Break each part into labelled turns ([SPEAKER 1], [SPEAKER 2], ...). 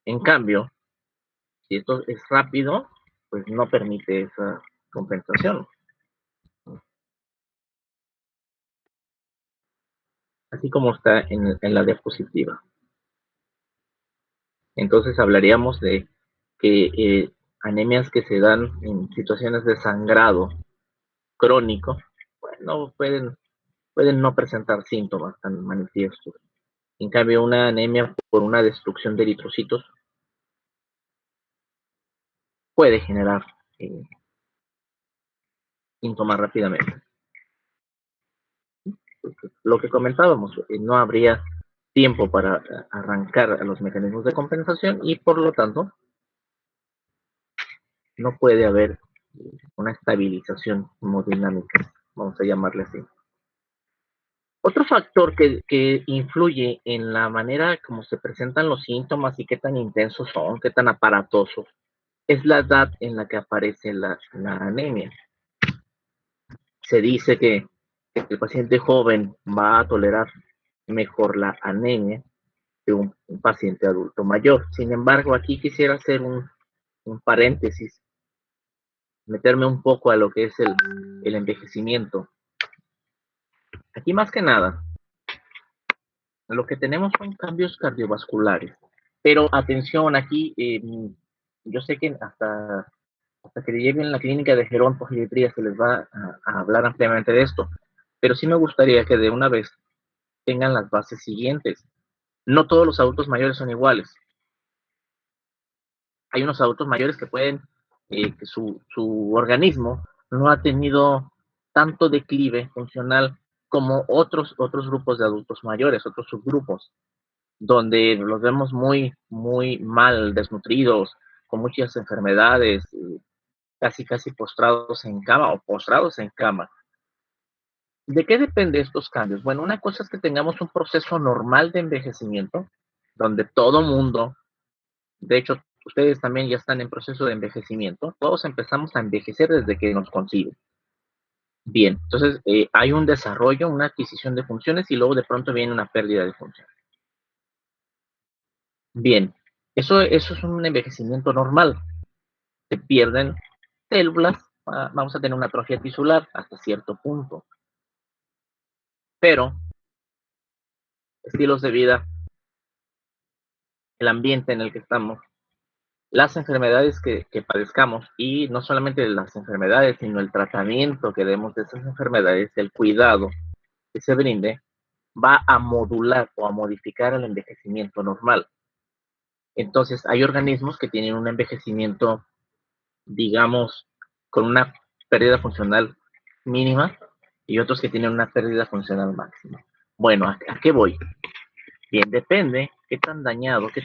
[SPEAKER 1] En cambio, si esto es rápido, pues no permite esa compensación. Así como está en la diapositiva. Entonces hablaríamos de que anemias que se dan en situaciones de sangrado crónico, bueno, pueden no presentar síntomas tan manifiestos. En cambio, una anemia por una destrucción de eritrocitos puede generar eh, síntomas rápidamente. Lo que comentábamos, no habría tiempo para arrancar a los mecanismos de compensación y por lo tanto no puede haber una estabilización hemodinámica, vamos a llamarle así. Otro factor que influye en la manera como se presentan los síntomas y qué tan intensos son, qué tan aparatosos, es la edad en la que aparece la anemia. Se dice que el paciente joven va a tolerar mejor la anemia que un paciente adulto mayor. Sin embargo, aquí quisiera hacer un paréntesis, meterme un poco a lo que es el envejecimiento. Aquí más que nada, lo que tenemos son cambios cardiovasculares. Pero atención, aquí yo sé que hasta que lleguen a la clínica de gerontogeriatría se les va a hablar ampliamente de esto. Pero sí me gustaría que de una vez tengan las bases siguientes. No todos los adultos mayores son iguales. Hay unos adultos mayores que pueden, que su organismo no ha tenido tanto declive funcional como otros grupos de adultos mayores, otros subgrupos, donde los vemos muy mal, desnutridos, con muchas enfermedades, casi postrados en cama o postrados en cama. ¿De qué depende estos cambios? Bueno, una cosa es que tengamos un proceso normal de envejecimiento, donde todo mundo, de hecho, ustedes también ya están en proceso de envejecimiento, todos empezamos a envejecer desde que nos conciben. Bien, entonces hay un desarrollo, una adquisición de funciones y luego de pronto viene una pérdida de funciones. Bien, eso es un envejecimiento normal. Se pierden células, vamos a tener una atrofia tisular hasta cierto punto, pero estilos de vida, el ambiente en el que estamos, las enfermedades que padezcamos y no solamente las enfermedades, sino el tratamiento que demos de esas enfermedades, el cuidado que se brinde, va a modular o a modificar el envejecimiento normal. Entonces, hay organismos que tienen un envejecimiento, digamos, con una pérdida funcional mínima y otros que tienen una pérdida funcional máxima. Bueno, ¿a qué voy? Bien, depende qué tan dañado, qué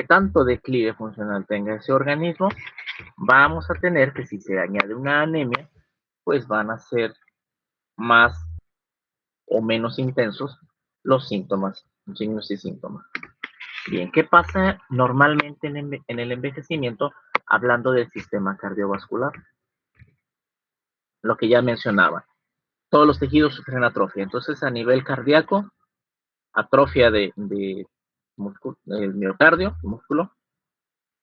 [SPEAKER 1] tanto declive funcional tenga ese organismo, vamos a tener que si se añade una anemia, pues van a ser más o menos intensos los síntomas, signos y síntomas. Bien, ¿qué pasa normalmente en el envejecimiento hablando del sistema cardiovascular? Lo que ya mencionaba. Todos los tejidos sufren atrofia. Entonces, a nivel cardíaco, atrofia del miocardio, músculo,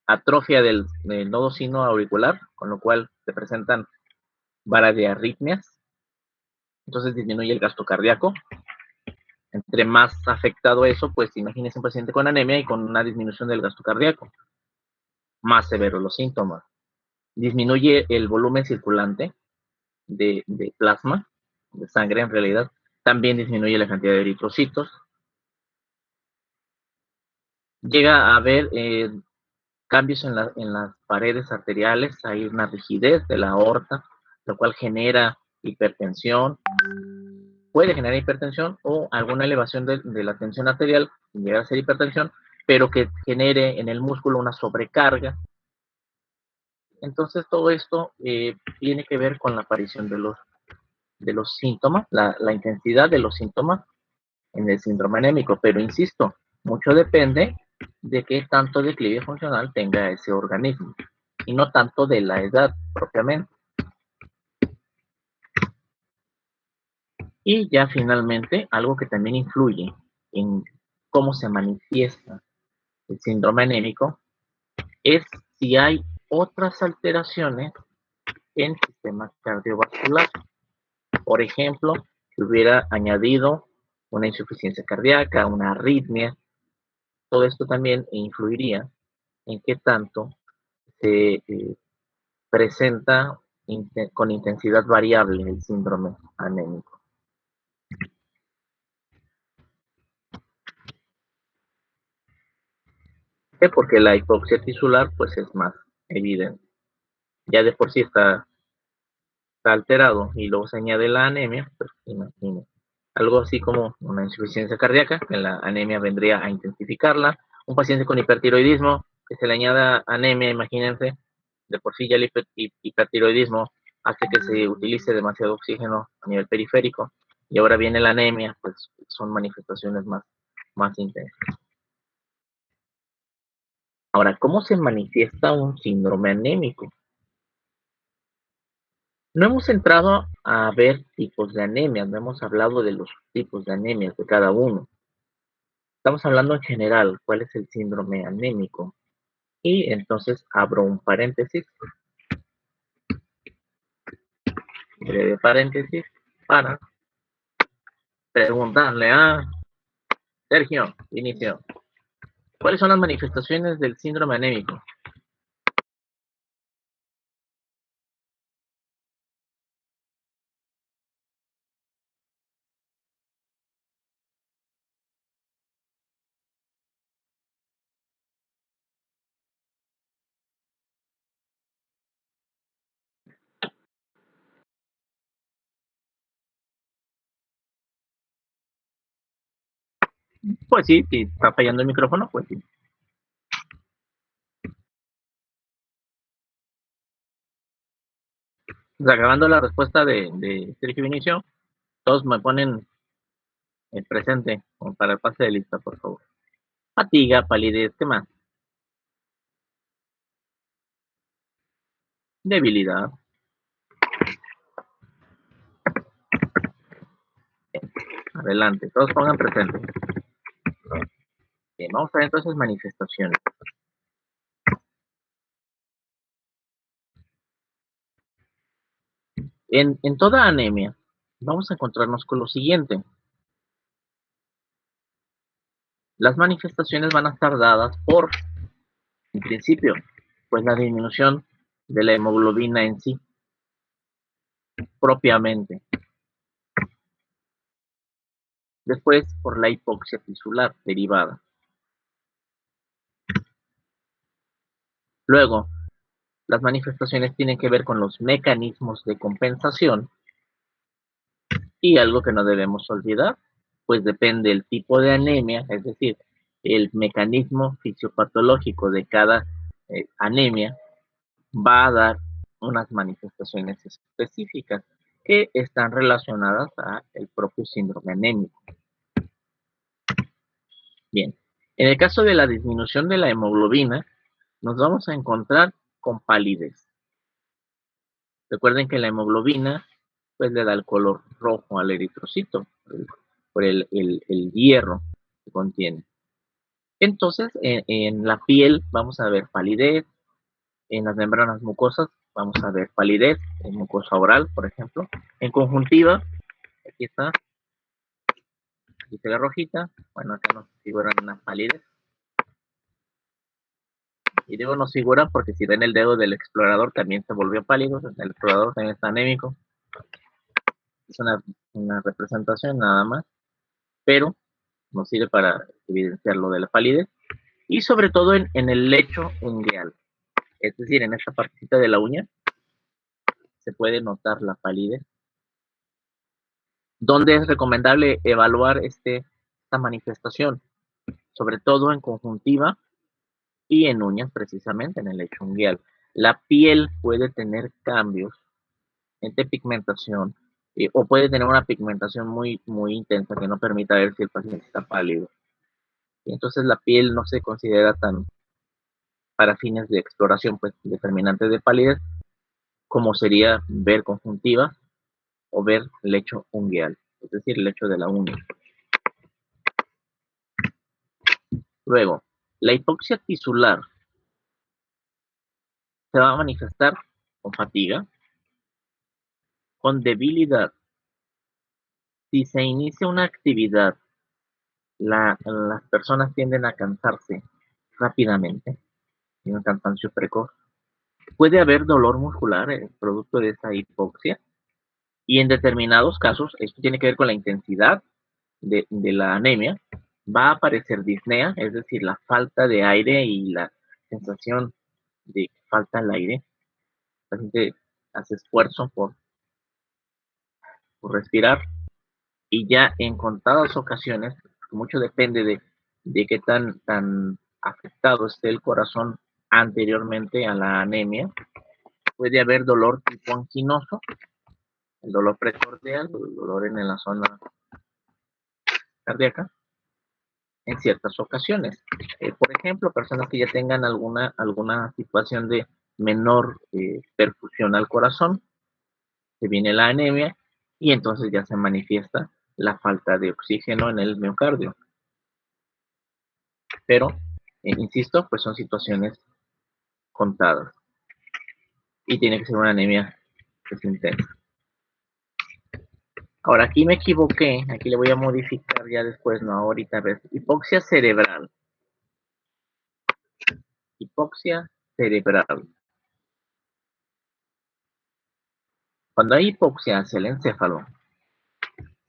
[SPEAKER 1] atrofia del nodo sino auricular, con lo cual se presentan arritmias. Entonces disminuye el gasto cardíaco. Entre más afectado eso, pues imagínense un paciente con anemia y con una disminución del gasto cardíaco. Más severos los síntomas. Disminuye el volumen circulante de plasma, de sangre en realidad. También disminuye la cantidad de eritrocitos. Llega a haber cambios en las paredes arteriales, hay una rigidez de la aorta, lo cual genera hipertensión, puede generar hipertensión o alguna elevación de la tensión arterial, sin llegar a ser hipertensión, pero que genere en el músculo una sobrecarga. Entonces todo esto tiene que ver con la aparición de los síntomas, la intensidad de los síntomas en el síndrome anémico, pero insisto, mucho depende de qué tanto declive funcional tenga ese organismo y no tanto de la edad propiamente. Y ya finalmente, algo que también influye en cómo se manifiesta el síndrome anémico es si hay otras alteraciones en el sistema cardiovascular. Por ejemplo, que hubiera añadido una insuficiencia cardíaca, una arritmia. Todo esto también influiría en qué tanto se presenta con intensidad variable el síndrome anémico. ¿Por qué? Porque la hipoxia tisular pues es más evidente. Ya de por sí está alterado y luego se añade la anemia, pues imagínate. Algo así como una insuficiencia cardíaca, que la anemia vendría a intensificarla. Un paciente con hipertiroidismo, que se le añada anemia, imagínense, de por sí ya el hipertiroidismo hace que se utilice demasiado oxígeno a nivel periférico, y ahora viene la anemia, pues son manifestaciones más intensas. Ahora, ¿cómo se manifiesta un síndrome anémico? No hemos entrado a ver tipos de anemia, no hemos hablado de los tipos de anemias de cada uno. Estamos hablando en general, cuál es el síndrome anémico. Y entonces abro un paréntesis, breve paréntesis, para preguntarle a Sergio, inicio. ¿Cuáles son las manifestaciones del síndrome anémico? Pues sí, si está fallando el micrófono, pues sí. Pues acabando la respuesta de Sergio Vinicio, todos me ponen el presente para el pase de lista, por favor. Fatiga, palidez, ¿qué más? Debilidad. Adelante, todos pongan presente. Bien, vamos a ver entonces manifestaciones. En toda anemia, vamos a encontrarnos con lo siguiente. Las manifestaciones van a estar dadas por, en principio, pues la disminución de la hemoglobina en sí, propiamente. Después, por la hipoxia tisular derivada. Luego, las manifestaciones tienen que ver con los mecanismos de compensación y algo que no debemos olvidar, pues depende del tipo de anemia, es decir, el mecanismo fisiopatológico de cada anemia va a dar unas manifestaciones específicas que están relacionadas a el propio síndrome anémico. Bien, en el caso de la disminución de la hemoglobina, nos vamos a encontrar con palidez. Recuerden que la hemoglobina pues le da el color rojo al eritrocito por el hierro que contiene. Entonces, en la piel vamos a ver palidez, en las membranas mucosas vamos a ver palidez, en mucosa oral, por ejemplo. En conjuntiva, aquí está, aquí se ve rojita, bueno, acá nos figuran una palidez. Y digo nos figura porque si ven el dedo del explorador también se volvió pálido, el explorador también está anémico. Es una representación nada más, pero nos sirve para evidenciar lo de la palidez. Y sobre todo en el lecho ungueal, es decir, en esta partecita de la uña, se puede notar la palidez. ¿Dónde es recomendable evaluar esta manifestación? Sobre todo en conjuntiva y en uñas, precisamente en el lecho ungueal. La piel puede tener cambios de pigmentación o puede tener una pigmentación muy intensa que no permita ver si el paciente está pálido. Y entonces la piel no se considera tan, para fines de exploración, pues determinante de palidez, como sería ver conjuntiva o ver lecho ungueal, es decir, el lecho de la uña. Luego, La hipoxia tisular se va a manifestar con fatiga, con debilidad. Si se inicia una actividad, las personas tienden a cansarse rápidamente, tienen un cansancio precoz. Puede haber dolor muscular producto de esa hipoxia y en determinados casos, esto tiene que ver con la intensidad de la anemia, va a aparecer disnea, es decir, la falta de aire y la sensación de que falta el aire. La gente hace esfuerzo por respirar y ya en contadas ocasiones, mucho depende de qué tan afectado esté el corazón anteriormente a la anemia, puede haber dolor tipo anginoso, el dolor precordial, el dolor en la zona cardíaca, en ciertas ocasiones. Por ejemplo, personas que ya tengan alguna situación de menor perfusión al corazón, se viene la anemia y entonces ya se manifiesta la falta de oxígeno en el miocardio. Pero, insisto, pues son situaciones contadas y tiene que ser una anemia que es intensa. Ahora, aquí me equivoqué, aquí le voy a modificar ya después, no ahorita, ves, hipoxia cerebral. Hipoxia cerebral. Cuando hay hipoxia hacia el encéfalo,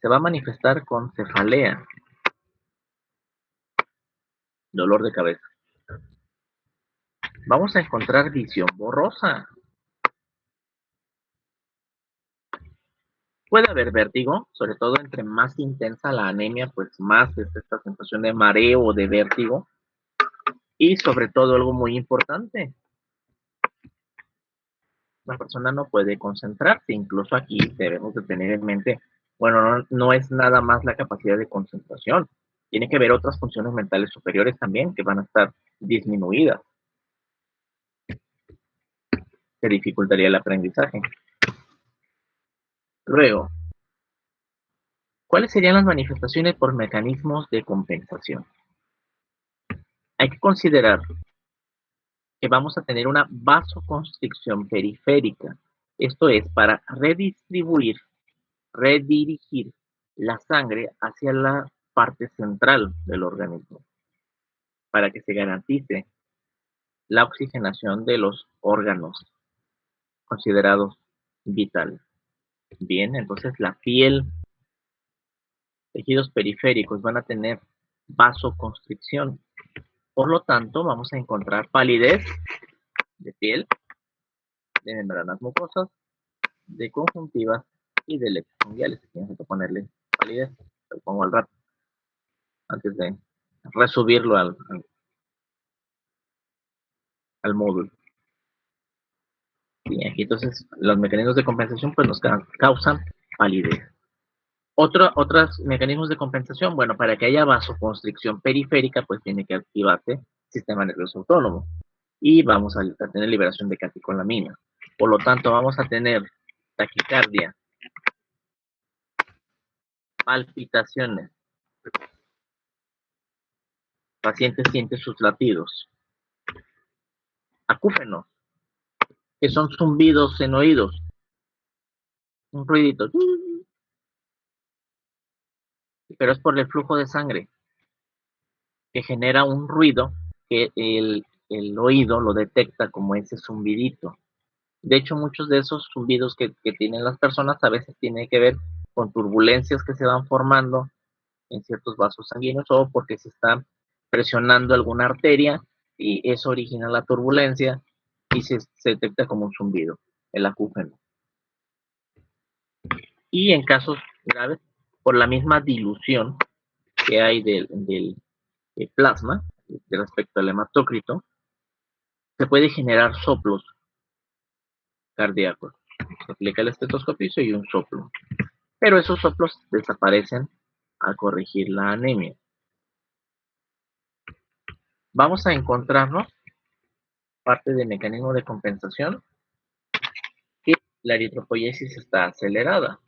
[SPEAKER 1] se va a manifestar con cefalea, dolor de cabeza. Vamos a encontrar visión borrosa. Puede haber vértigo, sobre todo entre más intensa la anemia, pues más es esta sensación de mareo o de vértigo. Y sobre todo algo muy importante, la persona no puede concentrarse. Incluso aquí debemos de tener en mente, bueno, no es nada más la capacidad de concentración. Tiene que haber otras funciones mentales superiores también que van a estar disminuidas. Se dificultaría el aprendizaje. Luego, ¿cuáles serían las manifestaciones por mecanismos de compensación? Hay que considerar que vamos a tener una vasoconstricción periférica. Esto es para redirigir la sangre hacia la parte central del organismo, para que se garantice la oxigenación de los órganos considerados vitales. Bien, entonces la piel, tejidos periféricos van a tener vasoconstricción. Por lo tanto, vamos a encontrar palidez de piel, de membranas mucosas, de conjuntivas y de lechos fungiales. Aquí vamos a ponerle palidez, lo pongo al rato, antes de resubirlo al módulo. Y aquí entonces los mecanismos de compensación pues nos causan palidez. Otros mecanismos de compensación, bueno, para que haya vasoconstricción periférica pues tiene que activarse el sistema nervioso autónomo y vamos a tener liberación de catecolamina. Por lo tanto vamos a tener taquicardia, palpitaciones, paciente siente sus latidos, acúfenos, que son zumbidos en oídos, un ruidito, pero es por el flujo de sangre que genera un ruido que el oído lo detecta como ese zumbidito. De hecho, muchos de esos zumbidos que tienen las personas a veces tienen que ver con turbulencias que se van formando en ciertos vasos sanguíneos o porque se está presionando alguna arteria y eso origina la turbulencia y se detecta como un zumbido, el acúfeno. Y en casos graves, por la misma dilución que hay del plasma respecto al hematócrito, se puede generar soplos cardíacos. Se aplica el estetoscopio y un soplo. Pero esos soplos desaparecen al corregir la anemia. Vamos a encontrarnos parte del mecanismo de compensación que la eritropoiesis está acelerada.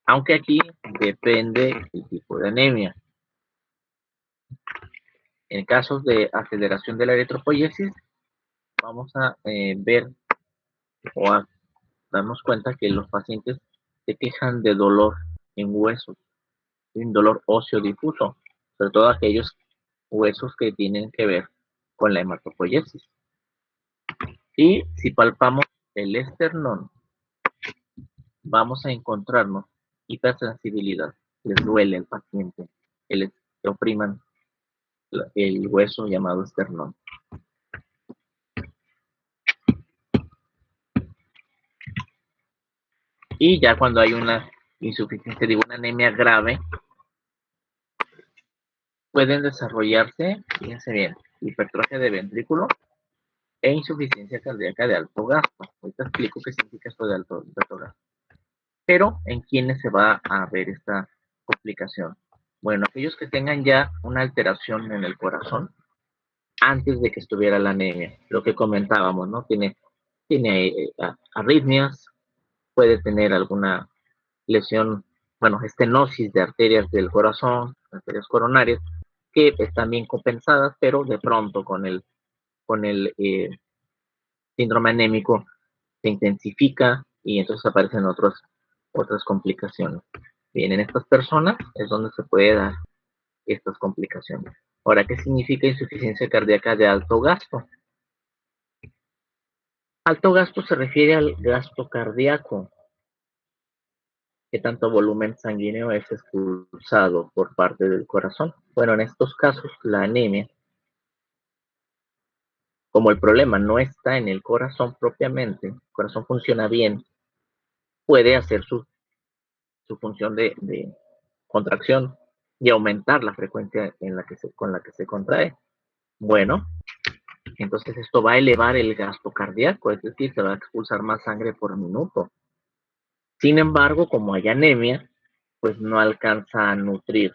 [SPEAKER 1] Aunque aquí depende del tipo de anemia. En casos de aceleración de la eritropoyesis, vamos a ver o a darnos cuenta que los pacientes se quejan de dolor en huesos, un dolor óseo difuso, sobre todo aquellos huesos que tienen que ver con la hematopoiesis. Y si palpamos el esternón, vamos a encontrarnos hipersensibilidad. Les duele al paciente que les opriman el hueso llamado esternón. Y ya cuando hay una insuficiencia, digo, una anemia grave, pueden desarrollarse, fíjense bien, hipertrofia de ventrículo e insuficiencia cardíaca de alto gasto. Ahorita explico qué significa esto de alto gasto. Pero, ¿en quiénes se va a ver esta complicación? Bueno, aquellos que tengan ya una alteración en el corazón antes de que estuviera la anemia, lo que comentábamos, ¿no? Tiene arritmias, puede tener alguna lesión, bueno, estenosis de arterias del corazón, arterias coronarias, que están bien compensadas, pero de pronto con el síndrome anémico se intensifica y entonces aparecen otras complicaciones. Bien, en estas personas es donde se puede dar estas complicaciones. Ahora, ¿qué significa insuficiencia cardíaca de alto gasto? Alto gasto se refiere al gasto cardíaco, que tanto volumen sanguíneo es expulsado por parte del corazón. Bueno, en estos casos, la anemia, como el problema no está en el corazón propiamente, el corazón funciona bien, puede hacer su función de contracción y aumentar la frecuencia con la que se contrae. Bueno, entonces esto va a elevar el gasto cardíaco, es decir, se va a expulsar más sangre por minuto. Sin embargo, como hay anemia, pues no alcanza a nutrir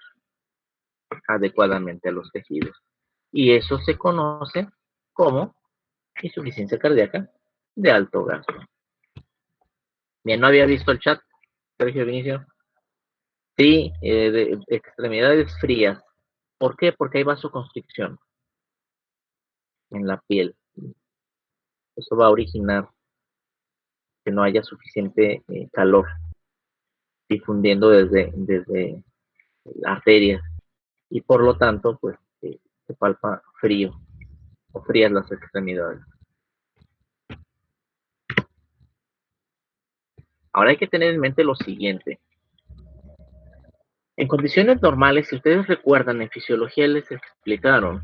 [SPEAKER 1] adecuadamente a los tejidos. Y eso se conoce como insuficiencia cardíaca de alto gasto. Bien, no había visto el chat, Sergio Vinicio. Sí, de extremidades frías. ¿Por qué? Porque hay vasoconstricción en la piel. Eso va a originar que no haya suficiente calor difundiendo desde la arteria y por lo tanto, pues se palpa frío o frías las extremidades. Ahora hay que tener en mente lo siguiente. En condiciones normales, si ustedes recuerdan, en fisiología les explicaron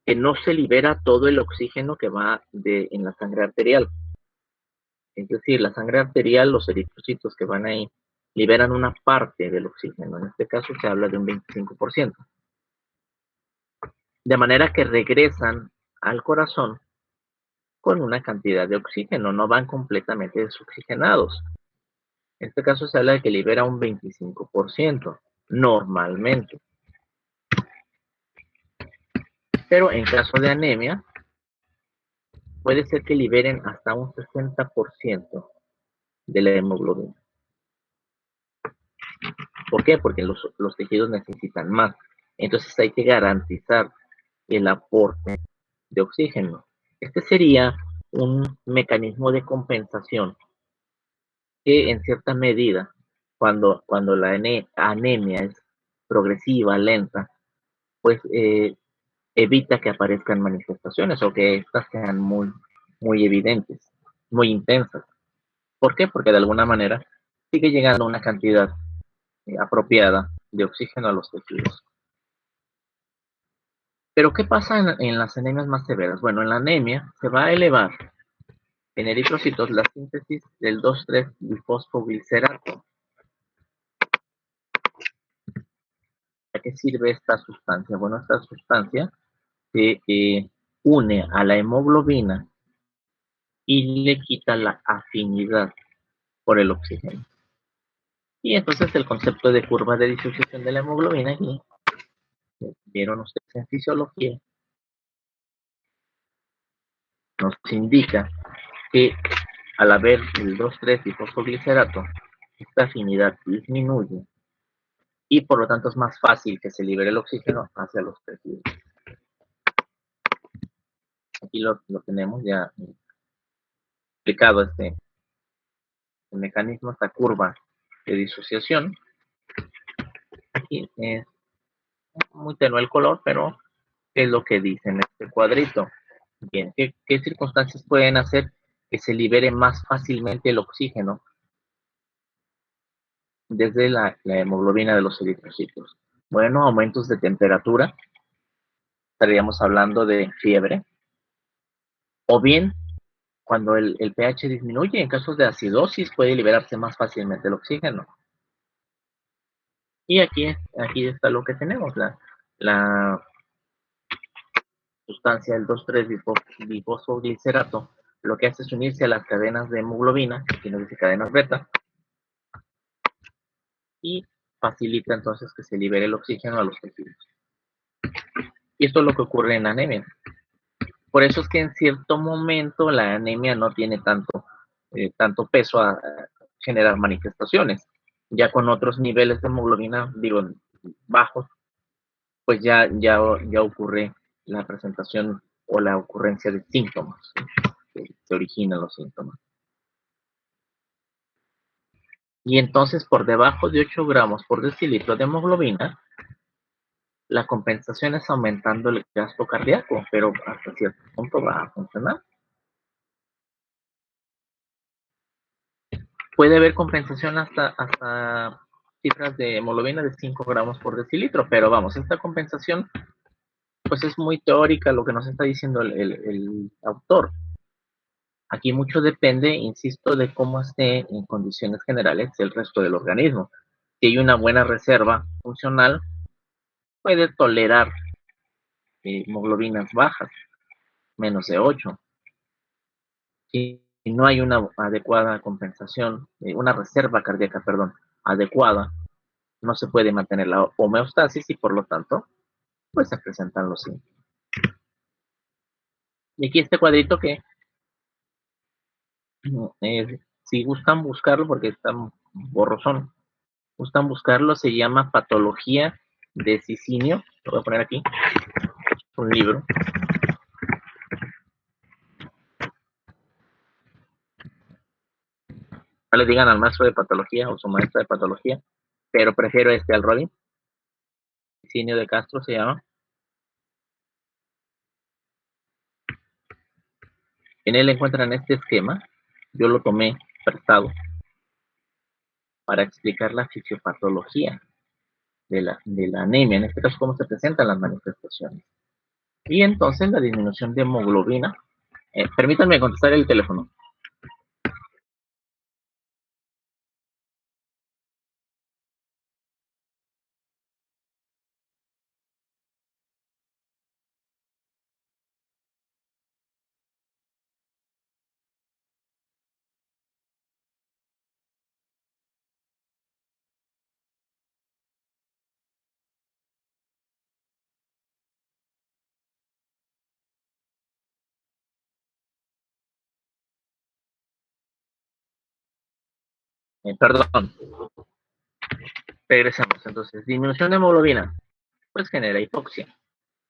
[SPEAKER 1] que no se libera todo el oxígeno que va en la sangre arterial. Es decir, la sangre arterial, los eritrocitos que van ahí, liberan una parte del oxígeno. En este caso se habla de un 25%. De manera que regresan al corazón con una cantidad de oxígeno, no van completamente desoxigenados. En este caso se habla de que libera un 25%, normalmente. Pero en caso de anemia, puede ser que liberen hasta un 60% de la hemoglobina. ¿Por qué? Porque los tejidos necesitan más. Entonces hay que garantizar el aporte de oxígeno. Este sería un mecanismo de compensación que en cierta medida, cuando la anemia es progresiva, lenta, pues evita que aparezcan manifestaciones o que estas sean muy evidentes, muy intensas. ¿Por qué? Porque de alguna manera sigue llegando una cantidad apropiada de oxígeno a los tejidos. Pero ¿qué pasa en las anemias más severas? Bueno, en la anemia se va a elevar en eritrocitos la síntesis del 2,3-difosfoglicerato. ¿Para qué sirve esta sustancia? Bueno, esta sustancia se une a la hemoglobina y le quita la afinidad por el oxígeno. Y entonces el concepto de curva de disociación de la hemoglobina aquí, vieron ustedes en fisiología, nos indica que al haber el 2,3-difosfoglicerato, esta afinidad disminuye y por lo tanto es más fácil que se libere el oxígeno hacia los tejidos. aquí lo tenemos ya explicado el mecanismo, esta curva de disociación. Aquí es muy tenue el color, pero ¿qué es lo que dice en este cuadrito? Bien, ¿qué circunstancias pueden hacer que se libere más fácilmente el oxígeno desde la hemoglobina de los eritrocitos? Bueno, aumentos de temperatura, estaríamos hablando de fiebre, o bien cuando el pH disminuye, en casos de acidosis puede liberarse más fácilmente el oxígeno. Y aquí está lo que tenemos, la sustancia del 2,3-bifosfoglicerato, lo que hace es unirse a las cadenas de hemoglobina, aquí nos dice cadenas beta, y facilita entonces que se libere el oxígeno a los tejidos. Y esto es lo que ocurre en anemia. Por eso es que en cierto momento la anemia no tiene tanto peso a generar manifestaciones. Ya con otros niveles de hemoglobina, digo, bajos, pues ya ocurre la presentación o la ocurrencia de síntomas, ¿sí? Que se originan los síntomas. Y entonces por debajo de 8 gramos por decilitro de hemoglobina, la compensación es aumentando el gasto cardíaco, pero hasta cierto punto va a funcionar. Puede haber compensación hasta cifras de hemoglobina de 5 gramos por decilitro, pero vamos, esta compensación pues es muy teórica lo que nos está diciendo el autor. Aquí mucho depende, insisto, de cómo esté en condiciones generales el resto del organismo. Si hay una buena reserva funcional, puede tolerar hemoglobinas bajas, menos de 8. Si no hay una adecuada compensación, una reserva cardíaca, perdón, adecuada, no se puede mantener la homeostasis y por lo tanto, pues se presentan los síntomas. Y aquí este cuadrito que, si gustan buscarlo, porque está borrosón, gustan buscarlo, se llama Patología de Cicinio, lo voy a poner aquí, un libro. No le digan al maestro de patología o su maestra de patología, pero prefiero al Robin. Cicinio de Castro se llama. En él encuentran este esquema, yo lo tomé prestado para explicar la fisiopatología de la anemia, en este caso cómo se presentan las manifestaciones. Y entonces la disminución de hemoglobina. Permítanme contestar el teléfono. Perdón, regresamos. Entonces, disminución de hemoglobina, pues genera hipoxia.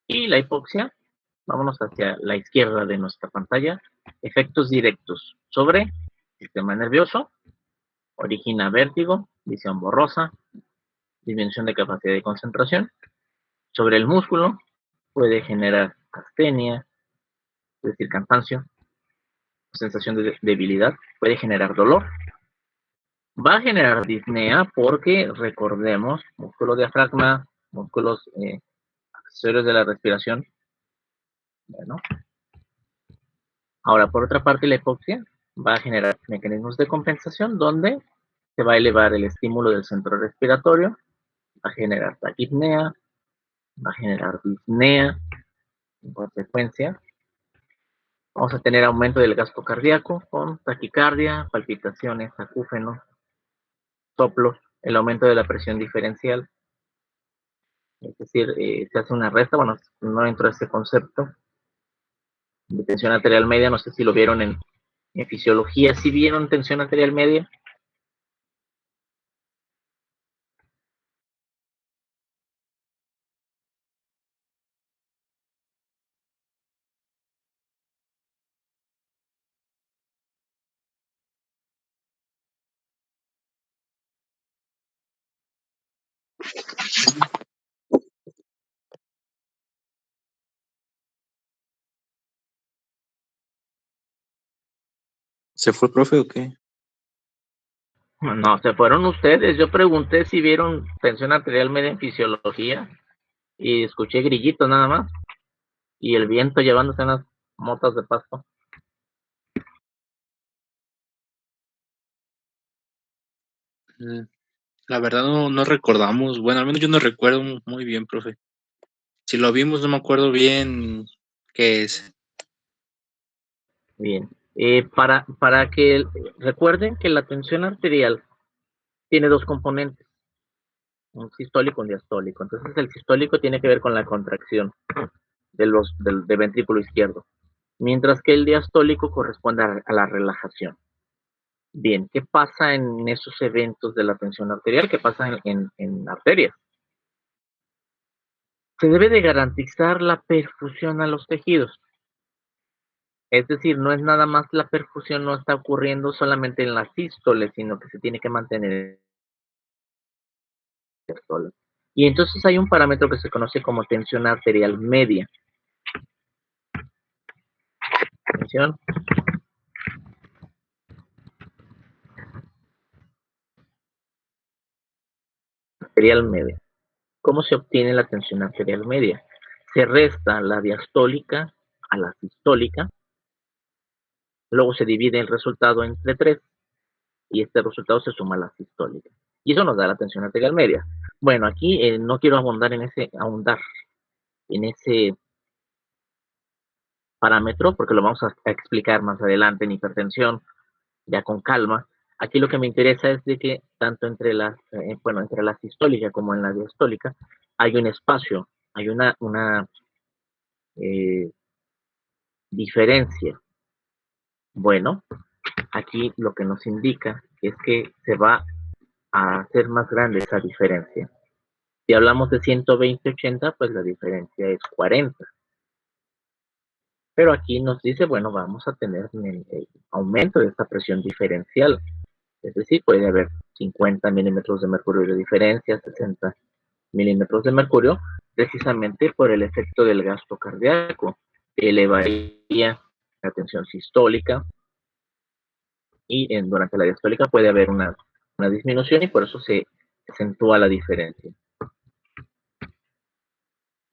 [SPEAKER 1] Y la hipoxia, vámonos hacia la izquierda de nuestra pantalla, efectos directos sobre el sistema nervioso, origina vértigo, visión borrosa, disminución de capacidad de concentración. Sobre el músculo, puede generar astenia, es decir, cansancio, sensación de debilidad, puede generar dolor. Va a generar disnea porque, recordemos, músculo diafragma, músculos accesorios de la respiración. Bueno, ahora por otra parte la hipoxia va a generar mecanismos de compensación donde se va a elevar el estímulo del centro respiratorio, va a generar taquipnea, va a generar disnea, en consecuencia vamos a tener aumento del gasto cardíaco con taquicardia, palpitaciones, acúfeno, soplo, el aumento de la presión diferencial, es decir, se hace una resta, bueno, no entro a este concepto de tensión arterial media, no sé si lo vieron en fisiología, si vieron tensión arterial media.
[SPEAKER 2] ¿Se fue, profe, o qué?
[SPEAKER 1] No, se fueron ustedes. Yo pregunté si vieron tensión arterial media en fisiología y escuché grillitos nada más y el viento llevándose unas motas de pasto.
[SPEAKER 2] La verdad no recordamos. Bueno, al menos yo no recuerdo muy bien, profe. Si lo vimos, no me acuerdo bien qué es.
[SPEAKER 1] Bien. Para que recuerden que la tensión arterial tiene dos componentes, un sistólico y un diastólico. Entonces el sistólico tiene que ver con la contracción del ventrículo izquierdo, mientras que el diastólico corresponde a la relajación. Bien, ¿qué pasa en esos eventos de la tensión arterial? ¿Qué pasa en arterias? Se debe de garantizar la perfusión a los tejidos. Es decir, no es nada más la perfusión, no está ocurriendo solamente en la sístole, sino que se tiene que mantener en la diástole. Y entonces hay un parámetro que se conoce como tensión arterial media. Tensión arterial media. ¿Cómo se obtiene la tensión arterial media? Se resta la diastólica a la sistólica, luego se divide el resultado entre 3 y este resultado se suma a la sistólica. Y eso nos da la tensión arterial media. Bueno, aquí no quiero ahondar en ese parámetro porque lo vamos a explicar más adelante en hipertensión, ya con calma. Aquí lo que me interesa es de que tanto entre entre la sistólica como en la diastólica hay un espacio, hay una eh, diferencia. Bueno, aquí lo que nos indica es que se va a hacer más grande esa diferencia. Si hablamos de 120-80, pues la diferencia es 40. Pero aquí nos dice, bueno, vamos a tener un aumento de esta presión diferencial. Es decir, puede haber 50 milímetros de mercurio de diferencia, 60 milímetros de mercurio, precisamente por el efecto del gasto cardíaco. Elevaría la tensión sistólica y durante la diastólica puede haber una disminución y por eso se acentúa la diferencia.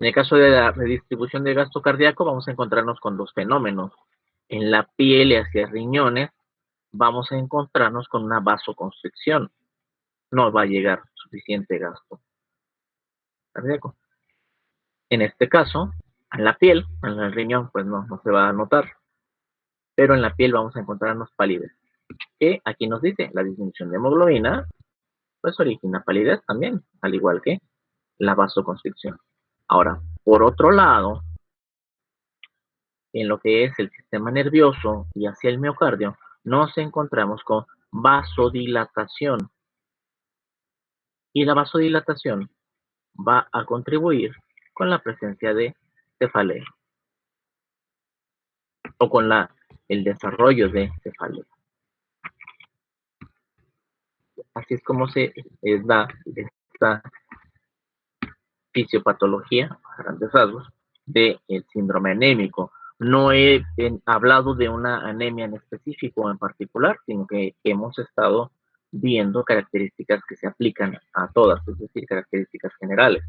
[SPEAKER 1] En el caso de la redistribución de gasto cardíaco, vamos a encontrarnos con dos fenómenos. En la piel y hacia riñones, vamos a encontrarnos con una vasoconstricción. No va a llegar suficiente gasto cardíaco. En este caso, en la piel, en el riñón, pues no se va a notar. Pero en la piel vamos a encontrarnos palidez. Que aquí nos dice, la disminución de hemoglobina, pues origina palidez también, al igual que la vasoconstricción. Ahora, por otro lado, en lo que es el sistema nervioso y hacia el miocardio, nos encontramos con vasodilatación. Y la vasodilatación va a contribuir con la presencia de cefalea o con el desarrollo de cefalea. Así es como se da esta fisiopatología, a grandes rasgos, del síndrome anémico. No he hablado de una anemia en específico en particular, sino que hemos estado viendo características que se aplican a todas, es decir, características generales.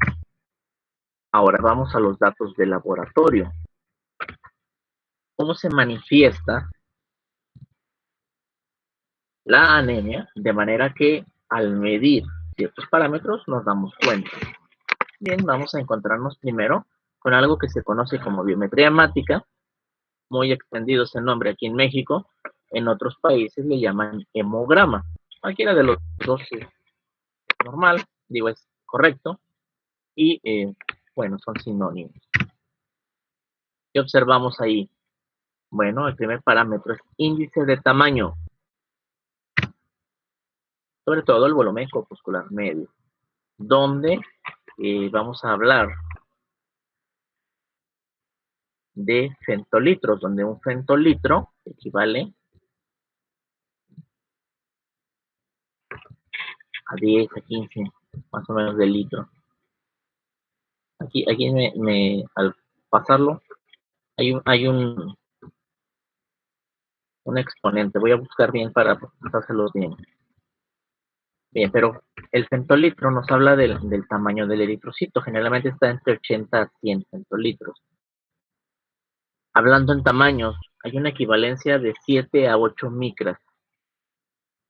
[SPEAKER 1] Ahora vamos a los datos de laboratorio. ¿Cómo se manifiesta la anemia? De manera que al medir ciertos parámetros nos damos cuenta. Bien, vamos a encontrarnos primero con algo que se conoce como biometría hemática, muy extendido ese nombre aquí en México. En otros países le llaman hemograma. Cualquiera de los dos es normal, digo, es correcto. Y bueno, son sinónimos. ¿Qué observamos ahí? Bueno, el primer parámetro es índice de tamaño, sobre todo el volumen corpuscular medio, donde vamos a hablar de femtolitros, donde un femtolitro equivale a 10 a 15 más o menos de litro. Aquí al pasarlo, hay un exponente. Voy a buscar bien para pasárselos bien. Bien, pero el centolitro nos habla del tamaño del eritrocito. Generalmente está entre 80 a 100 centolitros. Hablando en tamaños, hay una equivalencia de 7 a 8 micras.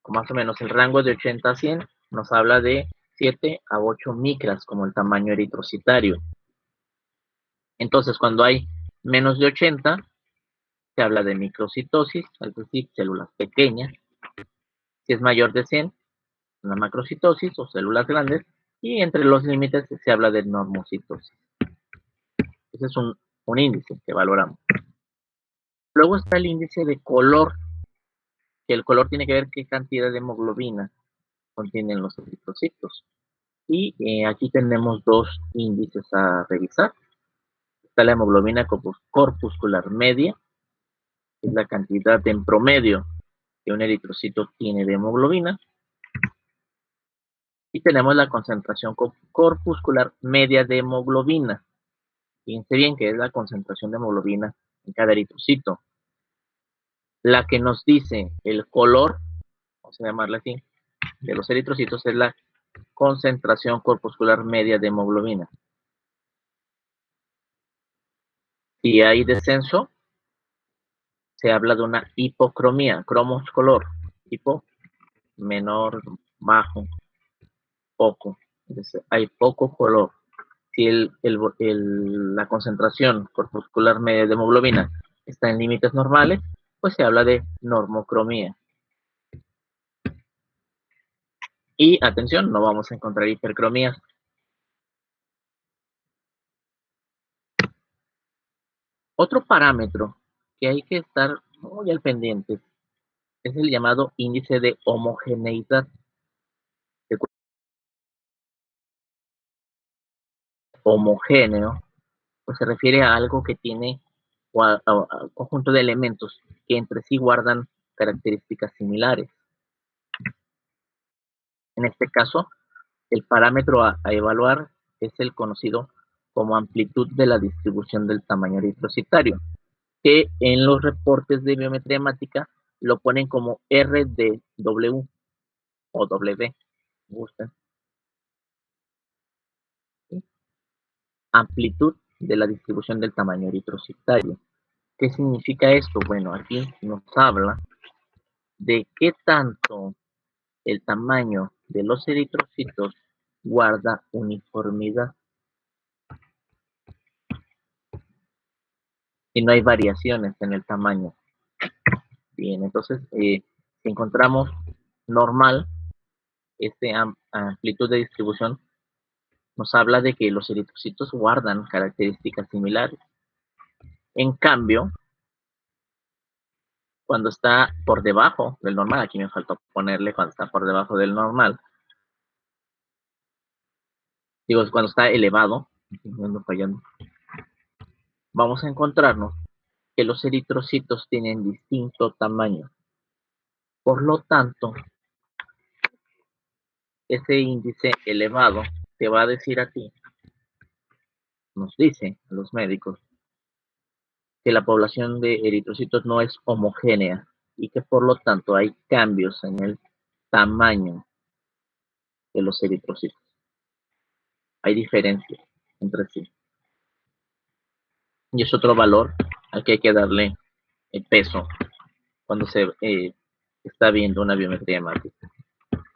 [SPEAKER 1] O más o menos el rango de 80 a 100 nos habla de 7 a 8 micras como el tamaño eritrocitario. Entonces, cuando hay menos de 80, se habla de microcitosis, es decir, células pequeñas. Si es mayor de 100, una macrocitosis o células grandes. Y entre los límites se habla de normocitosis. Ese es un índice que valoramos. Luego está el índice de color, que el color tiene que ver qué cantidad de hemoglobina contienen los eritrocitos. Y aquí tenemos dos índices a revisar. Está la hemoglobina corpuscular media, que es la cantidad en promedio que un eritrocito tiene de hemoglobina. Y tenemos la concentración corpuscular media de hemoglobina. Fíjense bien que es la concentración de hemoglobina en cada eritrocito. La que nos dice el color, vamos a llamarla así, de los eritrocitos es la concentración corpuscular media de hemoglobina. Si hay descenso, se habla de una hipocromía, cromos color, hipo, menor, bajo, poco. Entonces, hay poco color. Si la concentración corpuscular media de hemoglobina está en límites normales, pues se habla de normocromía. Y atención, no vamos a encontrar hipercromías. Otro parámetro que hay que estar muy al pendiente es el llamado índice de homogeneidad. Homogéneo, pues se refiere a algo que tiene o a conjunto de elementos que entre sí guardan características similares. En este caso, el parámetro a evaluar es el conocido como amplitud de la distribución del tamaño eritrocitario, que en los reportes de biometría hemática lo ponen como RDW o W. ¿Gustan? ¿Sí? Amplitud de la distribución del tamaño eritrocitario. ¿Qué significa esto? Bueno, aquí nos habla de qué tanto el tamaño de los eritrocitos guarda uniformidad. Si no hay variaciones en el tamaño. Bien, entonces, si encontramos normal, amplitud de distribución nos habla de que los eritrocitos guardan características similares. En cambio, cuando está por debajo del normal, aquí me faltó ponerle cuando está por debajo del normal, digo, cuando está elevado, vamos a encontrarnos que los eritrocitos tienen distinto tamaño. Por lo tanto, ese índice elevado te va a decir a ti, nos dice a los médicos, que la población de eritrocitos no es homogénea y que por lo tanto hay cambios en el tamaño de los eritrocitos. Hay diferencias entre sí. Y es otro valor al que hay que darle el peso cuando se está viendo una biometría hemática.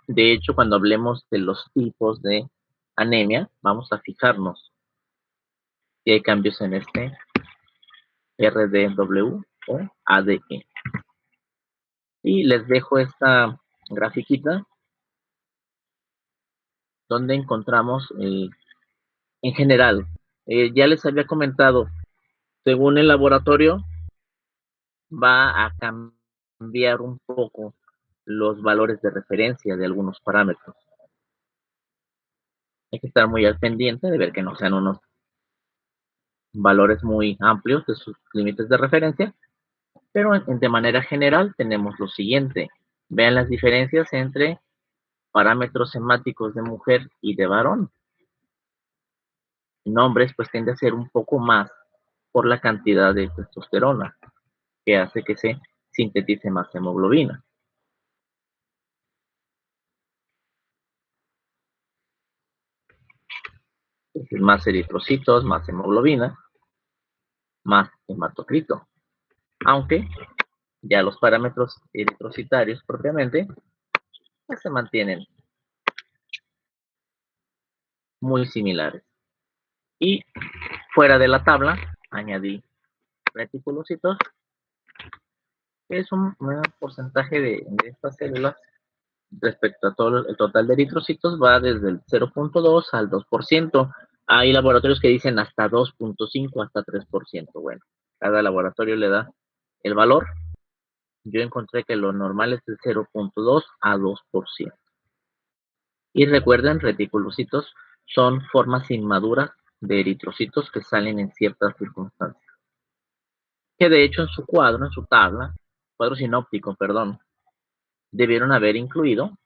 [SPEAKER 1] De hecho, cuando hablemos de los tipos de anemia, vamos a fijarnos si hay cambios en este RDW o ADE. Y les dejo esta grafiquita donde encontramos en general, ya les había comentado, según el laboratorio, va a cambiar un poco los valores de referencia de algunos parámetros. Hay que estar muy al pendiente de ver que no sean unos valores muy amplios de sus límites de referencia, pero de manera general tenemos lo siguiente. Vean las diferencias entre parámetros hemáticos de mujer y de varón. En hombres, pues tiende a ser un poco más por la cantidad de testosterona, que hace que se sintetice más hemoglobina. Entonces, más eritrocitos, más hemoglobina, más hematocrito. Aunque ya los parámetros eritrocitarios propiamente pues, se mantienen muy similares. Y fuera de la tabla, añadí reticulocitos, que es un porcentaje de estas células respecto a todo el total de eritrocitos, va desde el 0.2 al 2%. Hay laboratorios que dicen hasta 2.5, hasta 3%. Bueno, cada laboratorio le da el valor. Yo encontré que lo normal es de 0.2 a 2%. Y recuerden, reticulocitos son formas inmaduras de eritrocitos que salen en ciertas circunstancias. Que de hecho en su cuadro, en su tabla, cuadro sinóptico, perdón, debieron haber incluido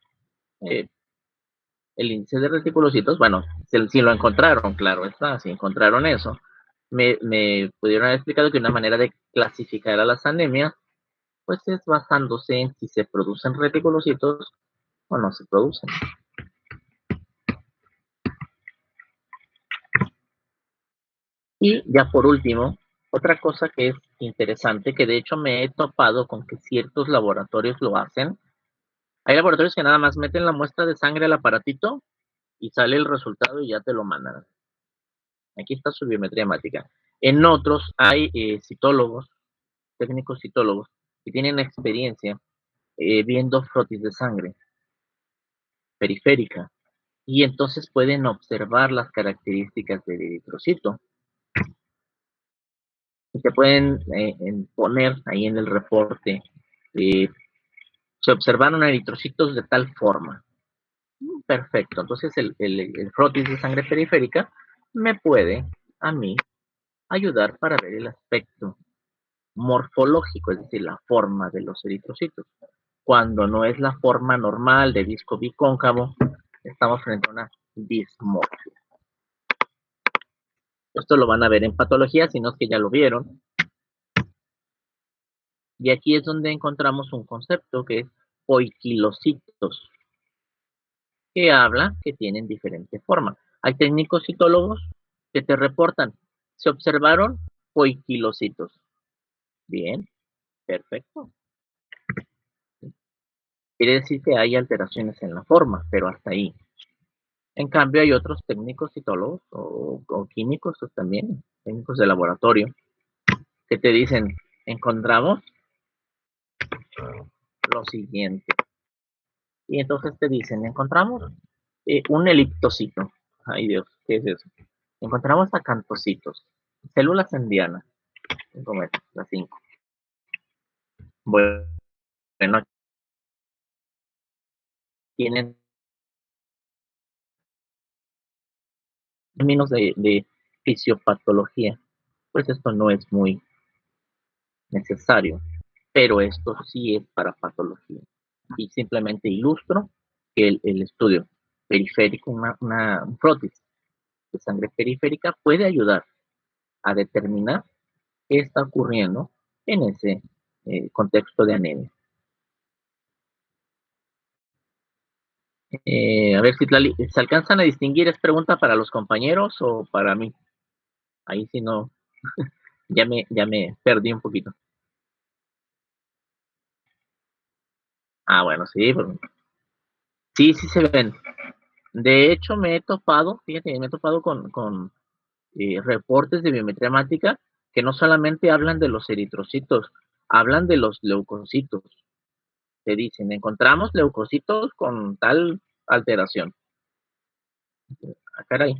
[SPEAKER 1] el índice de reticulocitos. Bueno, si lo encontraron, claro está, si encontraron eso, me pudieron haber explicado que una manera de clasificar a las anemias, pues es basándose en si se producen reticulocitos o no se producen. Y ya por último, otra cosa que es interesante, que de hecho me he topado con que ciertos laboratorios lo hacen. Hay laboratorios que nada más meten la muestra de sangre al aparatito y sale el resultado y ya te lo mandan. Aquí está su biometría hemática. En otros hay citólogos, técnicos citólogos, que tienen experiencia viendo frotis de sangre periférica y entonces pueden observar las características del eritrocito. Y se pueden poner ahí en el reporte, se observaron eritrocitos de tal forma. Perfecto, entonces el frotis de sangre periférica me puede a mí ayudar para ver el aspecto morfológico, es decir, la forma de los eritrocitos. Cuando no es la forma normal de disco bicóncavo, estamos frente a una dismorfia. Esto lo van a ver en patología, si no es que ya lo vieron. Y aquí es donde encontramos un concepto que es poiquilocitos, que habla que tienen diferente forma. Hay técnicos citólogos que te reportan, se observaron poiquilocitos. Bien, perfecto. Quiere decir que hay alteraciones en la forma, pero hasta ahí. En cambio, hay otros técnicos citólogos o químicos también, técnicos de laboratorio, que te dicen, encontramos lo siguiente. Y entonces te dicen, encontramos un eliptocito. Ay Dios, ¿qué es eso? Encontramos acantocitos, células endianas, las 5. Bueno, tienen términos de fisiopatología, pues esto no es muy necesario, pero esto sí es para patología. Y simplemente ilustro que el estudio periférico, un frotis de sangre periférica puede ayudar a determinar qué está ocurriendo en ese contexto de anemia. A ver si se alcanzan a distinguir, ¿es pregunta para los compañeros o para mí? Ahí sí no, ya me perdí un poquito. Ah, bueno, sí, pues, sí se ven. De hecho, me he topado, fíjate, me he topado con reportes de biometría hemática que no solamente hablan de los eritrocitos, hablan de los leucocitos. Te dicen, encontramos leucocitos con tal alteración. Ah, caray.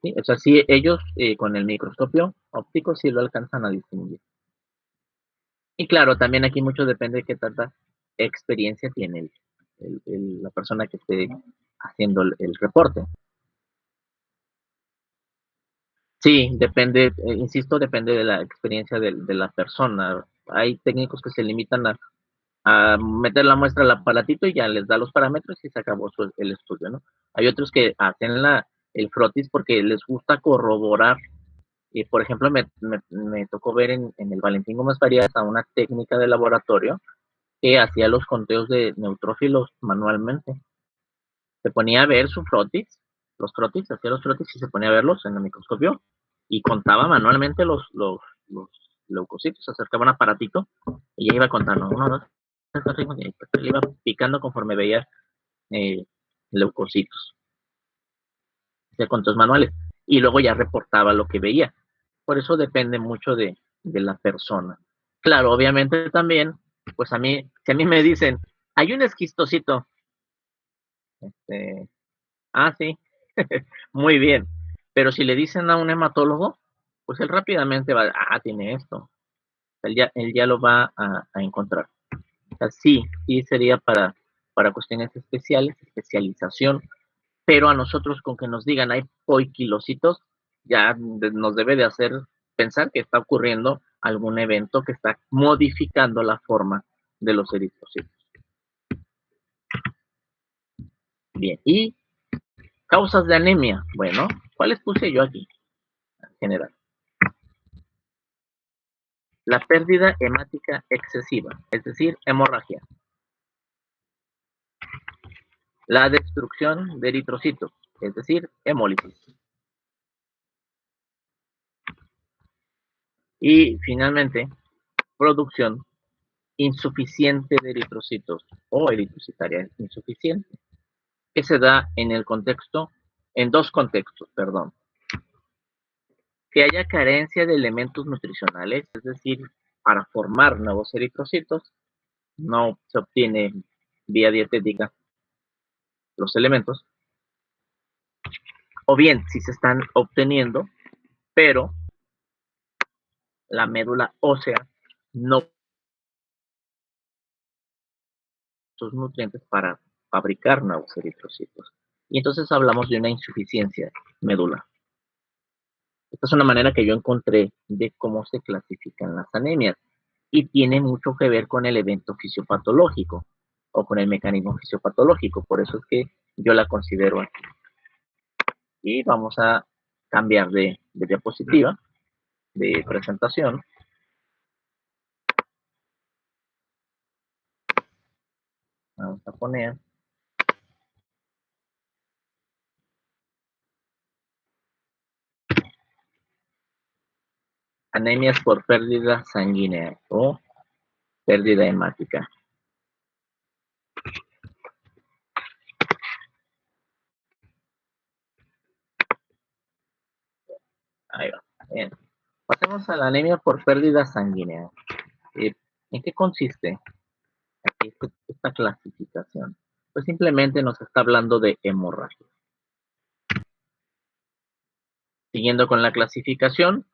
[SPEAKER 1] ¿Sí? O sea, sí, ellos con el microscopio óptico sí lo alcanzan a distinguir. Y claro, también aquí mucho depende de qué tanta experiencia tiene la persona que esté haciendo el reporte. Sí, depende, insisto, depende de la experiencia de la persona. Hay técnicos que se limitan a meter la muestra al aparatito y ya les da los parámetros y se acabó el estudio, ¿no? Hay otros que hacen el frotis porque les gusta corroborar. Y por ejemplo, me tocó ver en el Valentín Gómez Farías a una técnica de laboratorio que hacía los conteos de neutrófilos manualmente. Se ponía a ver su frotis, hacía los frotis y se ponía a verlos en el microscopio y contaba manualmente los leucocitos. Se acercaba un aparatito y ya iba contando, uno, dos, y le iba picando conforme veía eh, leucocitos. Hacía conteos manuales y luego ya reportaba lo que veía. Por eso depende mucho de la persona. Claro, obviamente también, pues si a mí me dicen, hay un esquistocito, sí, muy bien. Pero si le dicen a un hematólogo, pues él rápidamente va, tiene esto. Él ya lo va a encontrar. O sea, sí sería para cuestiones especiales, especialización, pero a nosotros con que nos digan hay poiquilocitos, ya nos debe de hacer pensar que está ocurriendo algún evento que está modificando la forma de los eritrocitos. Bien, y causas de anemia. Bueno, ¿cuáles puse yo aquí? En general. La pérdida hemática excesiva, es decir, hemorragia. La destrucción de eritrocitos, es decir, hemólisis. Y finalmente, producción insuficiente de eritrocitos o eritrocitaria insuficiente, que se da en dos contextos, perdón. Que haya carencia de elementos nutricionales, es decir, para formar nuevos eritrocitos, no se obtiene vía dietética los elementos, o bien si se están obteniendo, pero la médula ósea no sus nutrientes para fabricar nuevos eritrocitos. Y entonces hablamos de una insuficiencia medular. Esta es una manera que yo encontré de cómo se clasifican las anemias y tiene mucho que ver con el evento fisiopatológico o con el mecanismo fisiopatológico. Por eso es que yo la considero aquí. Y vamos a cambiar de diapositiva, de presentación. Vamos a poner anemias por pérdida sanguínea o pérdida hemática. Ahí va. Bien. Pasemos a la anemia por pérdida sanguínea. ¿En qué consiste aquí esta clasificación? Pues simplemente nos está hablando de hemorragia. Siguiendo con la clasificación,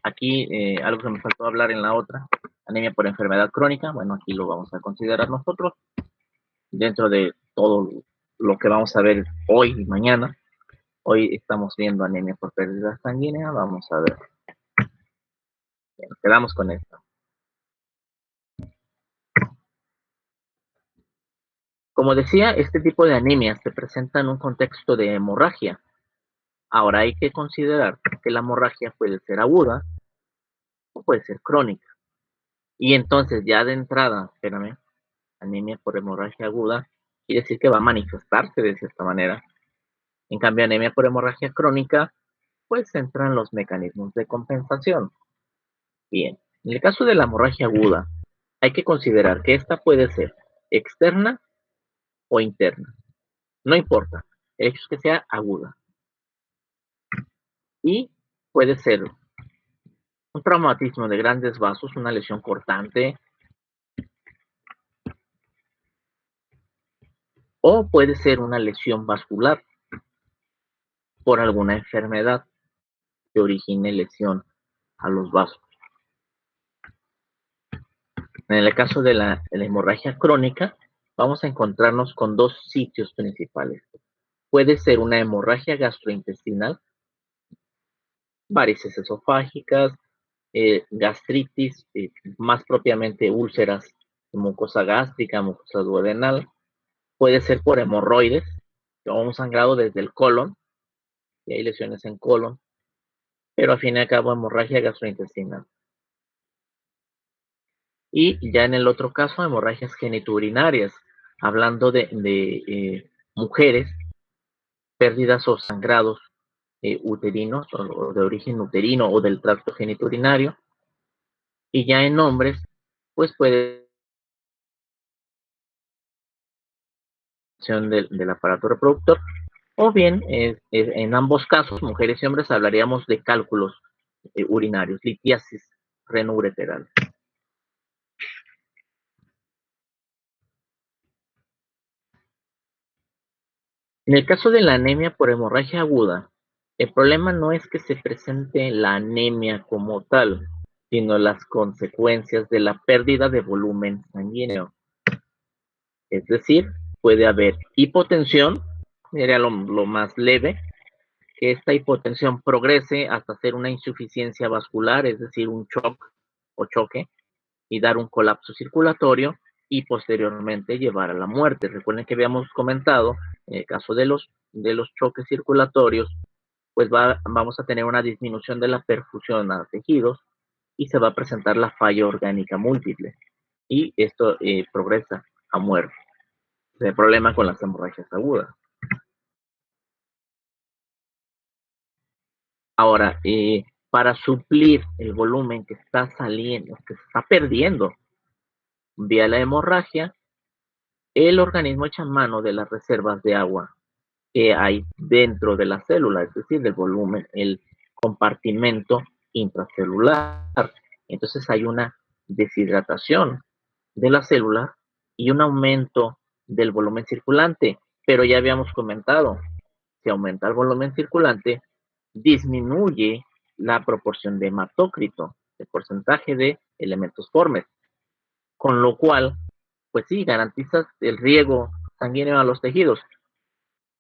[SPEAKER 1] aquí algo que me faltó hablar en la otra, anemia por enfermedad crónica, bueno, aquí lo vamos a considerar nosotros, dentro de todo lo que vamos a ver hoy y mañana. Hoy estamos viendo anemia por pérdida sanguínea, vamos a ver. Bien, quedamos con esto. Como decía, este tipo de anemias se presenta en un contexto de hemorragia. Ahora hay que considerar que la hemorragia puede ser aguda o puede ser crónica. Y entonces ya de entrada, espérame, anemia por hemorragia aguda quiere decir que va a manifestarse de cierta manera. En cambio, anemia por hemorragia crónica, pues entran los mecanismos de compensación. Bien, en el caso de la hemorragia aguda, hay que considerar que esta puede ser externa o interna. No importa, el hecho es que sea aguda. Y puede ser un traumatismo de grandes vasos, una lesión cortante, o puede ser una lesión vascular por alguna enfermedad que origine lesión a los vasos. En el caso de la hemorragia crónica, vamos a encontrarnos con dos sitios principales. Puede ser una hemorragia gastrointestinal, varices esofágicas, gastritis, más propiamente úlceras, mucosa gástrica, mucosa duodenal. Puede ser por hemorroides, o un sangrado desde el colon, y hay lesiones en colon, pero al fin y al cabo hemorragia gastrointestinal. Y ya en el otro caso, hemorragias genitourinarias, hablando de mujeres, pérdidas o sangrados uterinos o de origen uterino o del tracto genitourinario, y ya en hombres, pues puede ser del aparato reproductor, o bien en ambos casos, mujeres y hombres, hablaríamos de cálculos urinarios, litiasis renoureteral. En el caso de la anemia por hemorragia aguda, el problema no es que se presente la anemia como tal, sino las consecuencias de la pérdida de volumen sanguíneo. Es decir, puede haber hipotensión, sería lo más leve, que esta hipotensión progrese hasta ser una insuficiencia vascular, es decir, un shock o choque, y dar un colapso circulatorio y posteriormente llevar a la muerte. Recuerden que habíamos comentado, en el caso de los choques circulatorios, pues vamos a tener una disminución de la perfusión a tejidos y se va a presentar la falla orgánica múltiple. Y esto progresa a muerte. El problema con las hemorragias agudas. Ahora, para suplir el volumen que está saliendo, que se está perdiendo vía la hemorragia, el organismo echa mano de las reservas de agua que hay dentro de la célula, es decir, del volumen, el compartimento intracelular. Entonces hay una deshidratación de la célula y un aumento del volumen circulante. Pero ya habíamos comentado, si aumenta el volumen circulante, disminuye la proporción de hematócrito, el porcentaje de elementos formes, con lo cual, pues sí, garantizas el riego sanguíneo a los tejidos,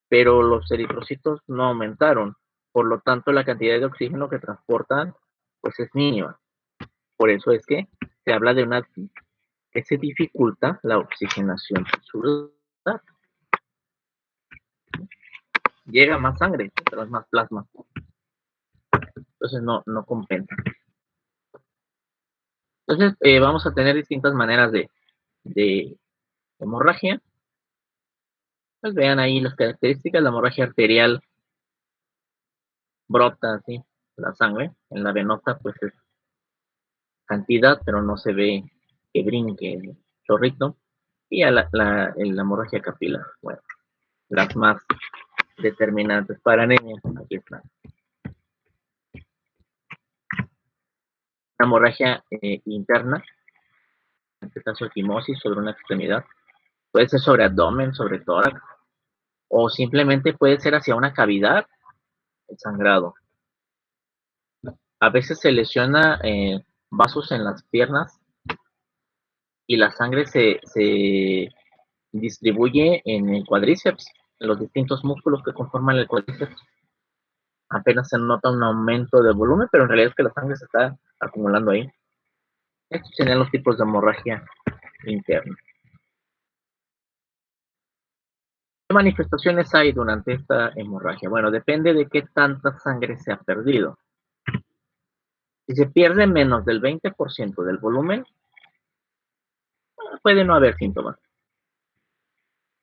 [SPEAKER 1] pero los eritrocitos no aumentaron, por lo tanto la cantidad de oxígeno que transportan pues es mínima. Por eso es que se habla de una que se dificulta la oxigenación celular. Llega más sangre, pero es más plasma. Entonces no compensa. Entonces vamos a tener distintas maneras de hemorragia. Pues vean ahí las características. La hemorragia arterial brota así la sangre. En la venosa pues es cantidad, pero no se ve que brinque el chorrito. Y a la hemorragia capilar. Bueno, las más determinantes para anemia. Aquí están. La hemorragia interna, en este caso equimosis sobre una extremidad. Puede ser sobre abdomen, sobre tórax, o simplemente puede ser hacia una cavidad, el sangrado. A veces se lesiona vasos en las piernas y la sangre se distribuye en el cuádriceps, en los distintos músculos que conforman el cuádriceps. Apenas se nota un aumento de volumen, pero en realidad es que la sangre se está acumulando ahí. Estos serían los tipos de hemorragia interna. ¿Qué manifestaciones hay durante esta hemorragia? Bueno, depende de qué tanta sangre se ha perdido. Si se pierde menos del 20% del volumen, puede no haber síntomas.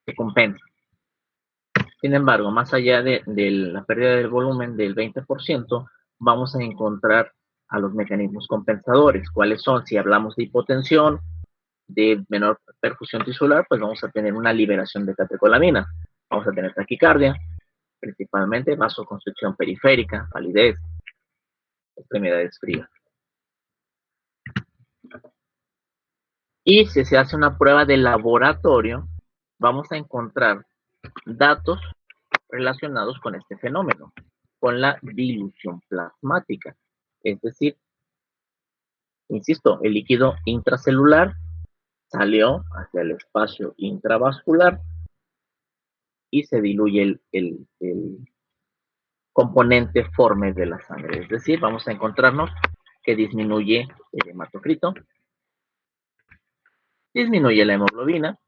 [SPEAKER 1] Se compensa. Sin embargo, más allá de la pérdida del volumen del 20%, vamos a encontrar a los mecanismos compensadores. ¿Cuáles son? Si hablamos de hipotensión, de menor perfusión tisular, pues vamos a tener una liberación de catecolamina. Vamos a tener taquicardia, principalmente vasoconstricción periférica, palidez, extremidades frías. Y si se hace una prueba de laboratorio, vamos a encontrar datos relacionados con este fenómeno, con la dilución plasmática. Es decir, insisto, el líquido intracelular salió hacia el espacio intravascular y se diluye el componente forme de la sangre. Es decir, vamos a encontrarnos que disminuye el hematocrito, disminuye la hemoglobina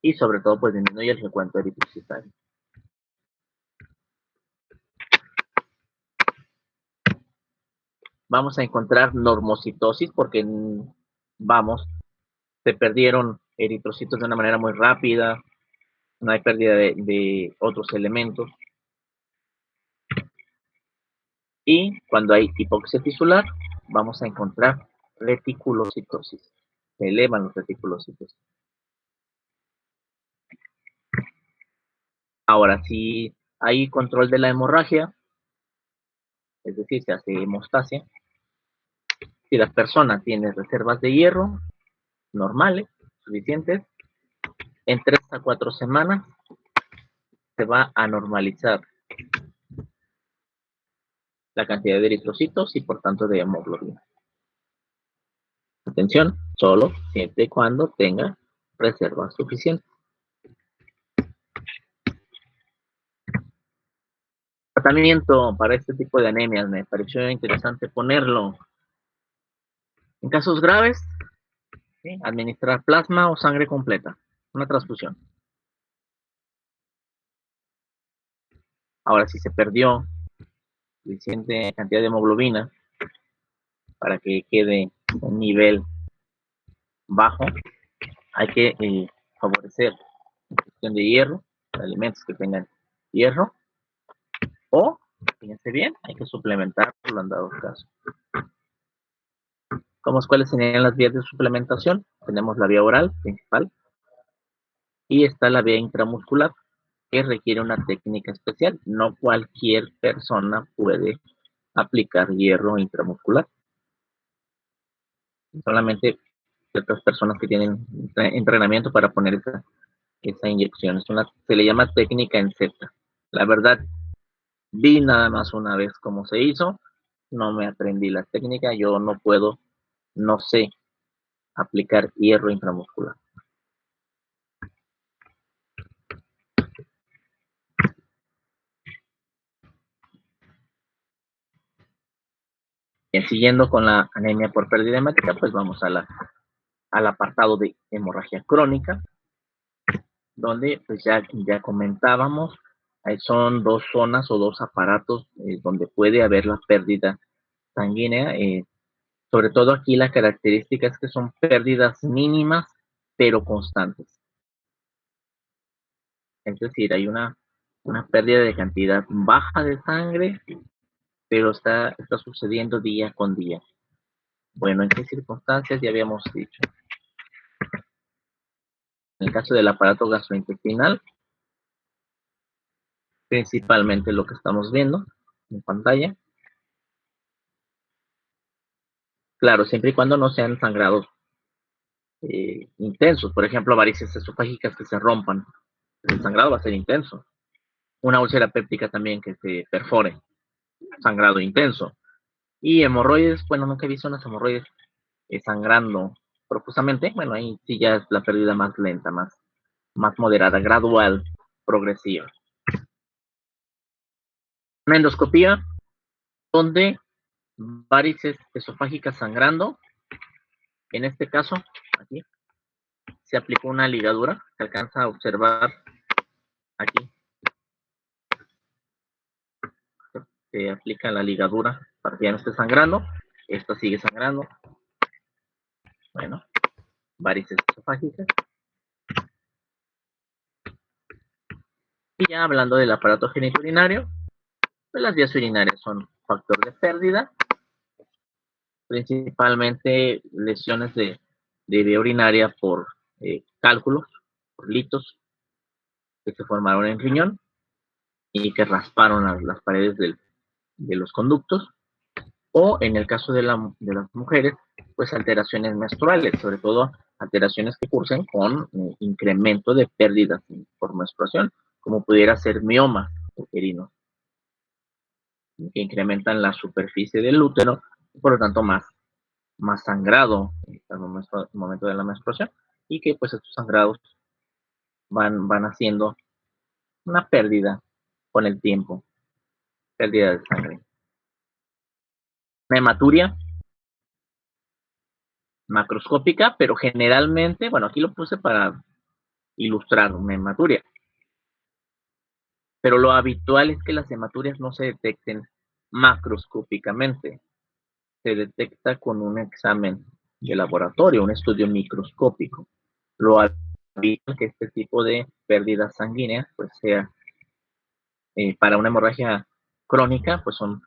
[SPEAKER 1] y sobre todo pues disminuye el recuento eritrocitario. vamos a encontrar normocitosis porque se perdieron eritrocitos de una manera muy rápida, no hay pérdida de otros elementos. Y cuando hay hipoxia tisular, vamos a encontrar reticulocitosis. Se elevan los reticulocitos. Ahora, si hay control de la hemorragia, es decir, se hace hemostasia, si la persona tiene reservas de hierro normales, suficientes, en 3 a 4 semanas se va a normalizar la cantidad de eritrocitos y por tanto de hemoglobina. Atención, solo siempre y cuando tenga reservas suficientes. Tratamiento para este tipo de anemias, me pareció interesante ponerlo. En casos graves, ¿sí?, administrar plasma o sangre completa, una transfusión. Ahora, si se perdió suficiente cantidad de hemoglobina para que quede un nivel bajo, hay que favorecer la ingestión de hierro, alimentos que tengan hierro, o, fíjense bien, hay que suplementarlo en dado caso. ¿Cuáles serían las vías de suplementación? Tenemos la vía oral principal y está la vía intramuscular, que requiere una técnica especial. No cualquier persona puede aplicar hierro intramuscular. Solamente ciertas personas que tienen entrenamiento para poner esa inyección. Se le llama técnica en Z. La verdad, vi nada más una vez cómo se hizo, no me aprendí la técnica, yo no sé aplicar hierro intramuscular. Bien, siguiendo con la anemia por pérdida hemática, pues vamos al apartado de hemorragia crónica, donde pues ya comentábamos, son 2 zonas o 2 aparatos donde puede haber la pérdida sanguínea. Sobre todo aquí la característica es que son pérdidas mínimas pero constantes. Es decir, hay una pérdida de cantidad baja de sangre, pero está sucediendo día con día. Bueno, ¿en qué circunstancias? Ya habíamos dicho. En el caso del aparato gastrointestinal, principalmente lo que estamos viendo en pantalla. Claro, siempre y cuando no sean sangrados intensos. Por ejemplo, varices esofágicas que se rompan. El sangrado va a ser intenso. Una úlcera péptica también que se perfore. Sangrado intenso. Y hemorroides, bueno, nunca he visto unas hemorroides sangrando profusamente. Bueno, ahí sí ya es la pérdida más lenta, más moderada, gradual, progresiva. Una endoscopía donde varices esofágicas sangrando. En este caso, aquí, se aplicó una ligadura. Se alcanza a observar aquí. Se aplica la ligadura para que ya no esté sangrando. Esta sigue sangrando. Bueno, varices esofágicas. Y ya hablando del aparato genitourinario, pues las vías urinarias son factor de pérdida, principalmente lesiones de vía urinaria por cálculos, por litos que se formaron en riñón y que rasparon las paredes de los conductos, o en el caso de las mujeres, pues alteraciones menstruales, sobre todo alteraciones que cursen con incremento de pérdidas por menstruación, como pudiera ser miomas uterinos, que incrementan la superficie del útero y por lo tanto más sangrado al momento de la menstruación, y que pues estos sangrados van haciendo una pérdida con el tiempo, pérdida de sangre. Una hematuria macroscópica, pero generalmente, bueno, aquí lo puse para ilustrar una hematuria, pero lo habitual es que las hematurias no se detecten macroscópicamente. se detecta con un examen de laboratorio, un estudio microscópico. Lo habitual que este tipo de pérdidas sanguíneas pues sea para una hemorragia crónica, pues son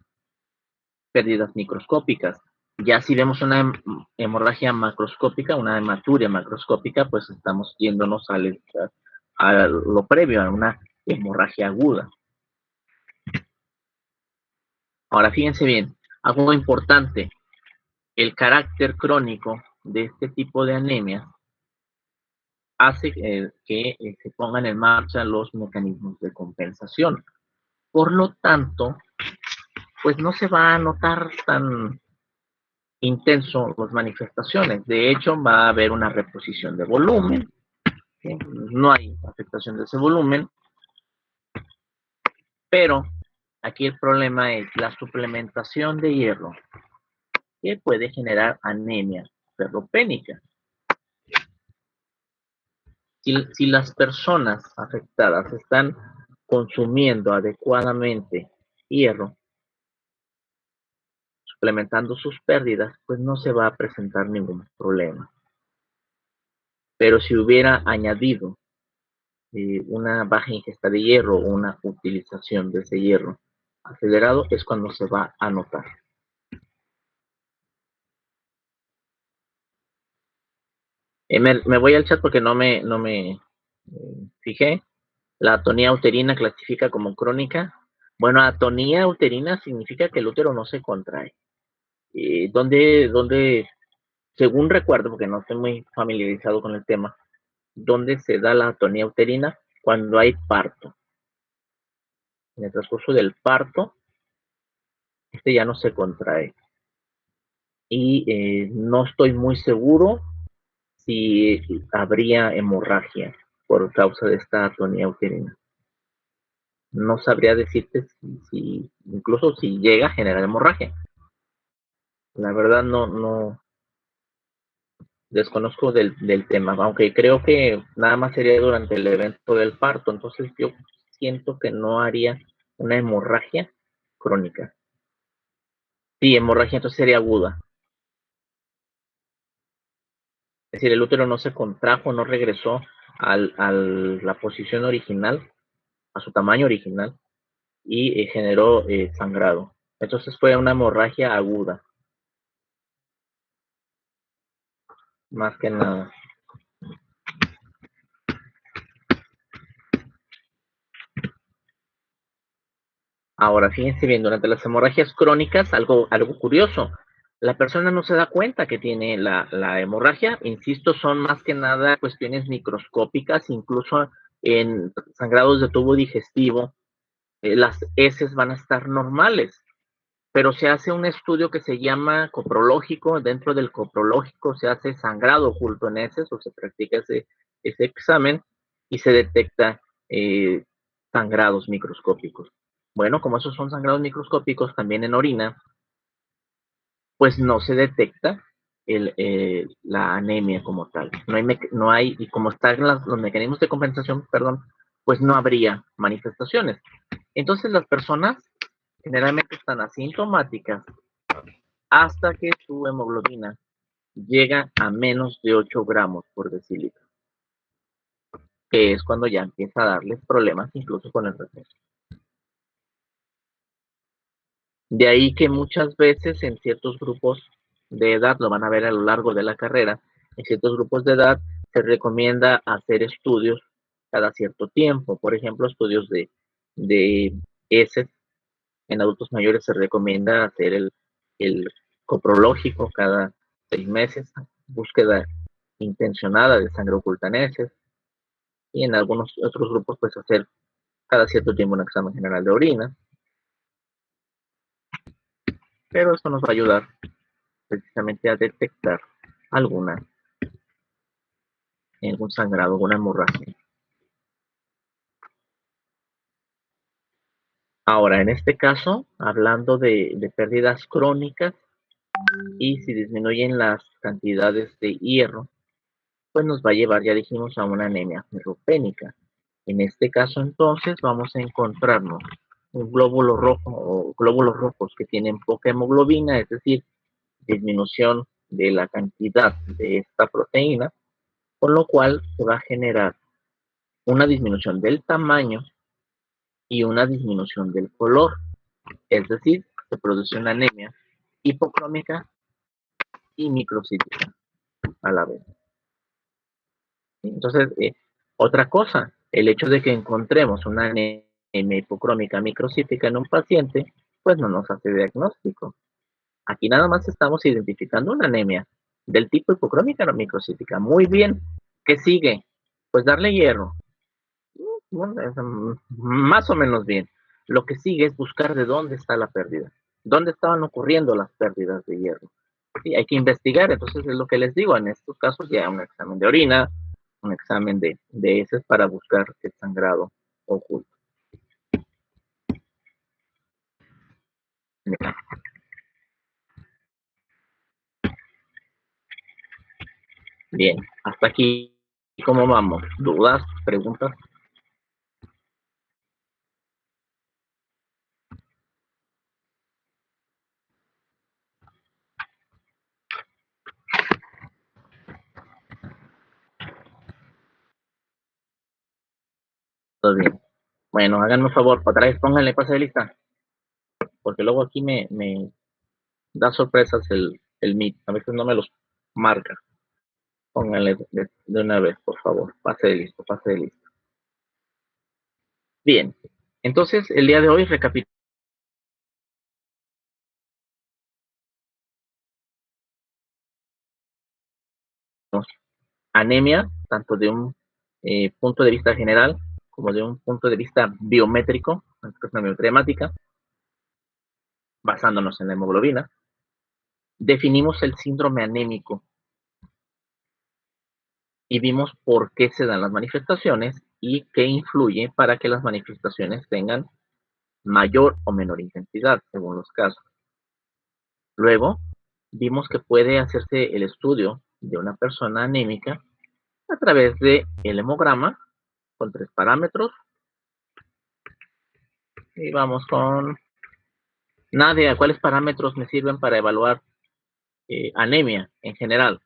[SPEAKER 1] pérdidas microscópicas. Ya si vemos una hemorragia macroscópica, una hematuria macroscópica, pues estamos yéndonos a lo previo, a una hemorragia aguda. Ahora fíjense bien, algo importante, el carácter crónico de este tipo de anemia hace que se pongan en marcha los mecanismos de compensación. Por lo tanto, pues no se va a notar tan intenso las manifestaciones. De hecho, va a haber una reposición de volumen. ¿Sí? No hay afectación de ese volumen, pero aquí el problema es la suplementación de hierro, que puede generar anemia ferropénica. Si las personas afectadas están consumiendo adecuadamente hierro, suplementando sus pérdidas, pues no se va a presentar ningún problema. Pero si hubiera añadido una baja ingesta de hierro o una utilización de ese hierro acelerado, es cuando se va a notar. Me voy al chat porque no me fijé. La atonía uterina clasifica como crónica. Bueno, atonía uterina significa que el útero no se contrae. ¿Dónde, según recuerdo, porque no estoy muy familiarizado con el tema, dónde se da la atonía uterina? Cuando hay parto. En el transcurso del parto, este ya no se contrae. Y no estoy muy seguro si habría hemorragia por causa de esta atonía uterina. No sabría decirte incluso si llega a generar hemorragia. La verdad no desconozco del tema, aunque creo que nada más sería durante el evento del parto, entonces yo siento que no haría una hemorragia crónica. Sí, hemorragia entonces sería aguda. Es decir, el útero no se contrajo, no regresó a la posición original, a su tamaño original, y generó sangrado. Entonces fue una hemorragia aguda, más que nada. Ahora, fíjense bien, durante las hemorragias crónicas, algo curioso, la persona no se da cuenta que tiene la hemorragia, insisto, son más que nada cuestiones microscópicas, incluso en sangrados de tubo digestivo, las heces van a estar normales, pero se hace un estudio que se llama coprológico, dentro del coprológico se hace sangrado oculto en heces, o se practica ese examen, y se detecta sangrados microscópicos. Bueno, como esos son sangrados microscópicos, también en orina, pues no se detecta la anemia como tal. No hay, y como están los mecanismos de compensación, perdón, pues no habría manifestaciones. Entonces las personas generalmente están asintomáticas hasta que su hemoglobina llega a menos de 8 gramos por decilitro, que es cuando ya empieza a darles problemas incluso con el reflejo. De ahí que muchas veces en ciertos grupos de edad, lo van a ver a lo largo de la carrera, en ciertos grupos de edad se recomienda hacer estudios cada cierto tiempo, por ejemplo, estudios de heces. En adultos mayores se recomienda hacer el coprológico cada 6 meses, búsqueda intencionada de sangre oculta en heces, y en algunos otros grupos pues hacer cada cierto tiempo un examen general de orina, pero esto nos va a ayudar precisamente a detectar algún sangrado, alguna hemorragia. Ahora, en este caso, hablando de pérdidas crónicas y si disminuyen las cantidades de hierro, pues nos va a llevar, ya dijimos, a una anemia ferropénica. En este caso, entonces, vamos a encontrarnos un glóbulo rojo o glóbulos rojos que tienen poca hemoglobina, es decir, disminución de la cantidad de esta proteína, con lo cual se va a generar una disminución del tamaño y una disminución del color. Es decir, se produce una anemia hipocrómica y microcítica a la vez. Entonces, otra cosa, el hecho de que encontremos una anemia hipocrómica microcítica en un paciente, pues no nos hace diagnóstico. Aquí nada más estamos identificando una anemia del tipo hipocrómica o microcítica. Muy bien. ¿Qué sigue? Pues darle hierro. Más o menos bien. Lo que sigue es buscar de dónde está la pérdida. ¿Dónde estaban ocurriendo las pérdidas de hierro? Sí, hay que investigar, entonces es lo que les digo, en estos casos ya un examen de orina, un examen de heces para buscar el sangrado oculto. Mira. Bien, hasta aquí, ¿cómo vamos? ¿Dudas? ¿Preguntas? Todo bien. Bueno, háganme un favor, otra vez pónganle pase de lista, porque luego aquí me da sorpresas el Meet, a veces no me los marca. Pónganle de una vez, por favor, pase de listo, pase de listo. Bien, entonces el día de hoy recapitulamos anemia, tanto de un punto de vista general como de un punto de vista biométrico, una biometría hemática, basándonos en la hemoglobina. Definimos el síndrome anémico y vimos por qué se dan las manifestaciones y qué influye para que las manifestaciones tengan mayor o menor intensidad, según los casos. Luego, vimos que puede hacerse el estudio de una persona anémica a través del hemograma con 3 parámetros. Y vamos con Nadia, ¿cuáles parámetros me sirven para evaluar anemia en general?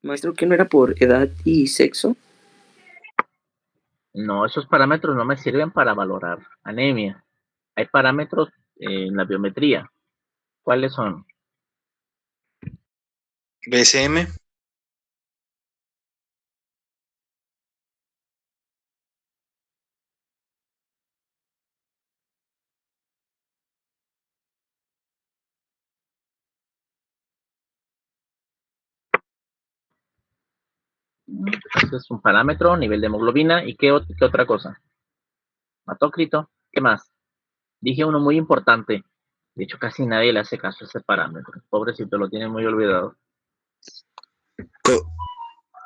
[SPEAKER 3] Maestro, ¿que no era por edad y sexo?
[SPEAKER 1] No, esos parámetros no me sirven para valorar anemia. Hay parámetros en la biometría. ¿Cuáles son?
[SPEAKER 2] BCM.
[SPEAKER 1] Ese es un parámetro, nivel de hemoglobina. ¿Y qué otra cosa? Hemátocrito. ¿Qué más? Dije uno muy importante. De hecho, casi nadie le hace caso a ese parámetro. Pobrecito, lo tiene muy olvidado.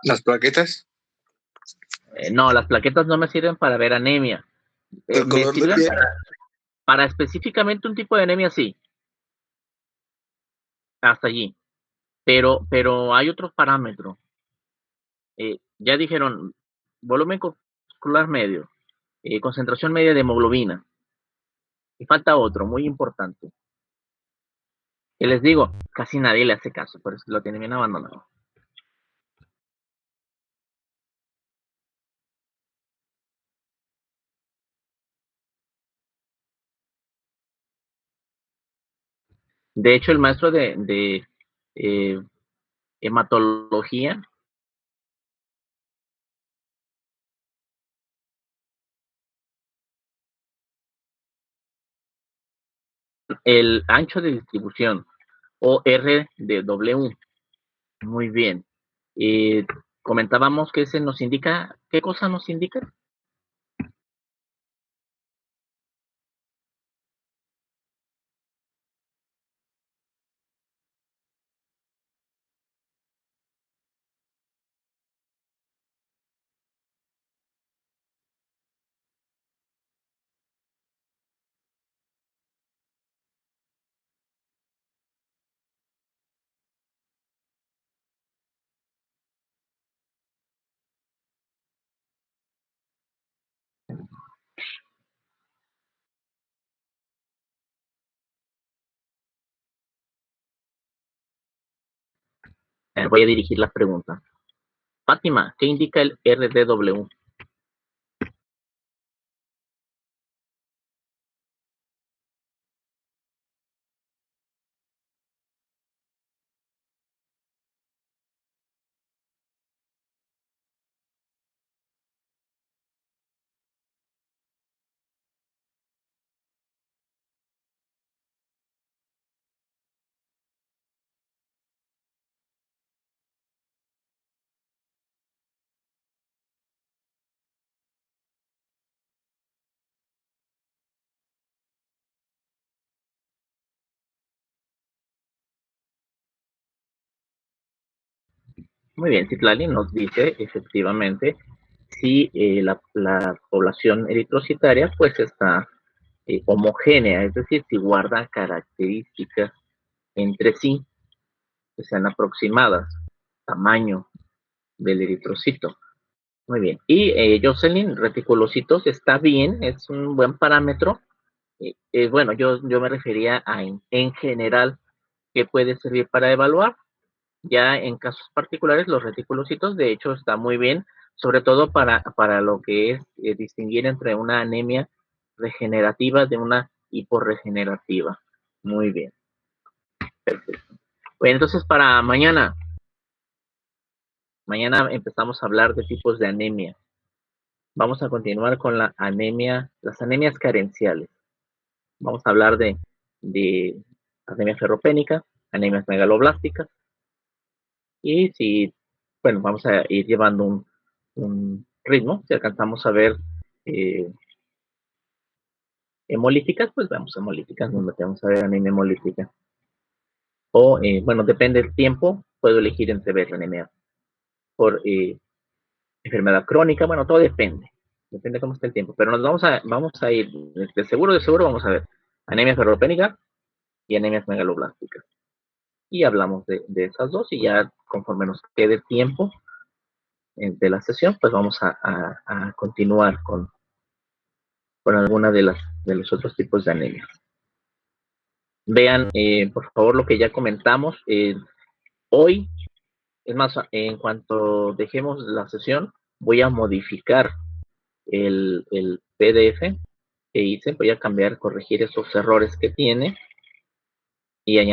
[SPEAKER 2] Las plaquetas.
[SPEAKER 1] No, las plaquetas no me sirven para ver anemia. Me sirven para específicamente un tipo de anemia, sí. Hasta allí. Pero hay otros parámetros. Ya dijeron, volumen muscular medio, concentración media de hemoglobina. Y falta otro, muy importante. Y les digo, casi nadie le hace caso, por eso lo tiene bien abandonado. De hecho, el maestro de hematología el ancho de distribución o R de W. Muy bien. Comentábamos que ese nos indica, ¿qué cosa nos indica? Voy a dirigir la pregunta. Fátima, ¿qué indica el RDW? Muy bien, Citlali nos dice efectivamente si la población eritrocitaria pues está homogénea, es decir, si guarda características entre sí que sean aproximadas, tamaño del eritrocito. Muy bien. Y Jocelyn, reticulocitos está bien, es un buen parámetro. Bueno, yo me refería a en general que puede servir para evaluar. Ya en casos particulares, los reticulocitos, de hecho, está muy bien, sobre todo para lo que es distinguir entre una anemia regenerativa de una hiporregenerativa. Muy bien. Perfecto. Bueno, entonces para mañana empezamos a hablar de tipos de anemia. Vamos a continuar con las anemias carenciales. Vamos a hablar de anemia ferropénica, anemias megaloblásticas, y si, bueno, vamos a ir llevando un ritmo. Si alcanzamos a ver hemolíticas, pues vemos hemolíticas, nos metemos a ver anemia hemolítica. O, bueno, depende del tiempo, puedo elegir entre ver anemia por enfermedad crónica, bueno, todo depende de cómo esté el tiempo, pero vamos a ir, de seguro vamos a ver anemia ferropénica y anemias megaloblásticas. Y hablamos de esas dos, y ya conforme nos quede tiempo de la sesión, pues vamos a continuar con alguna de los otros tipos de anemia. Vean, por favor, lo que ya comentamos. Hoy, es más, en cuanto dejemos la sesión, voy a modificar el PDF que hice, voy a cambiar, corregir esos errores que tiene y añadir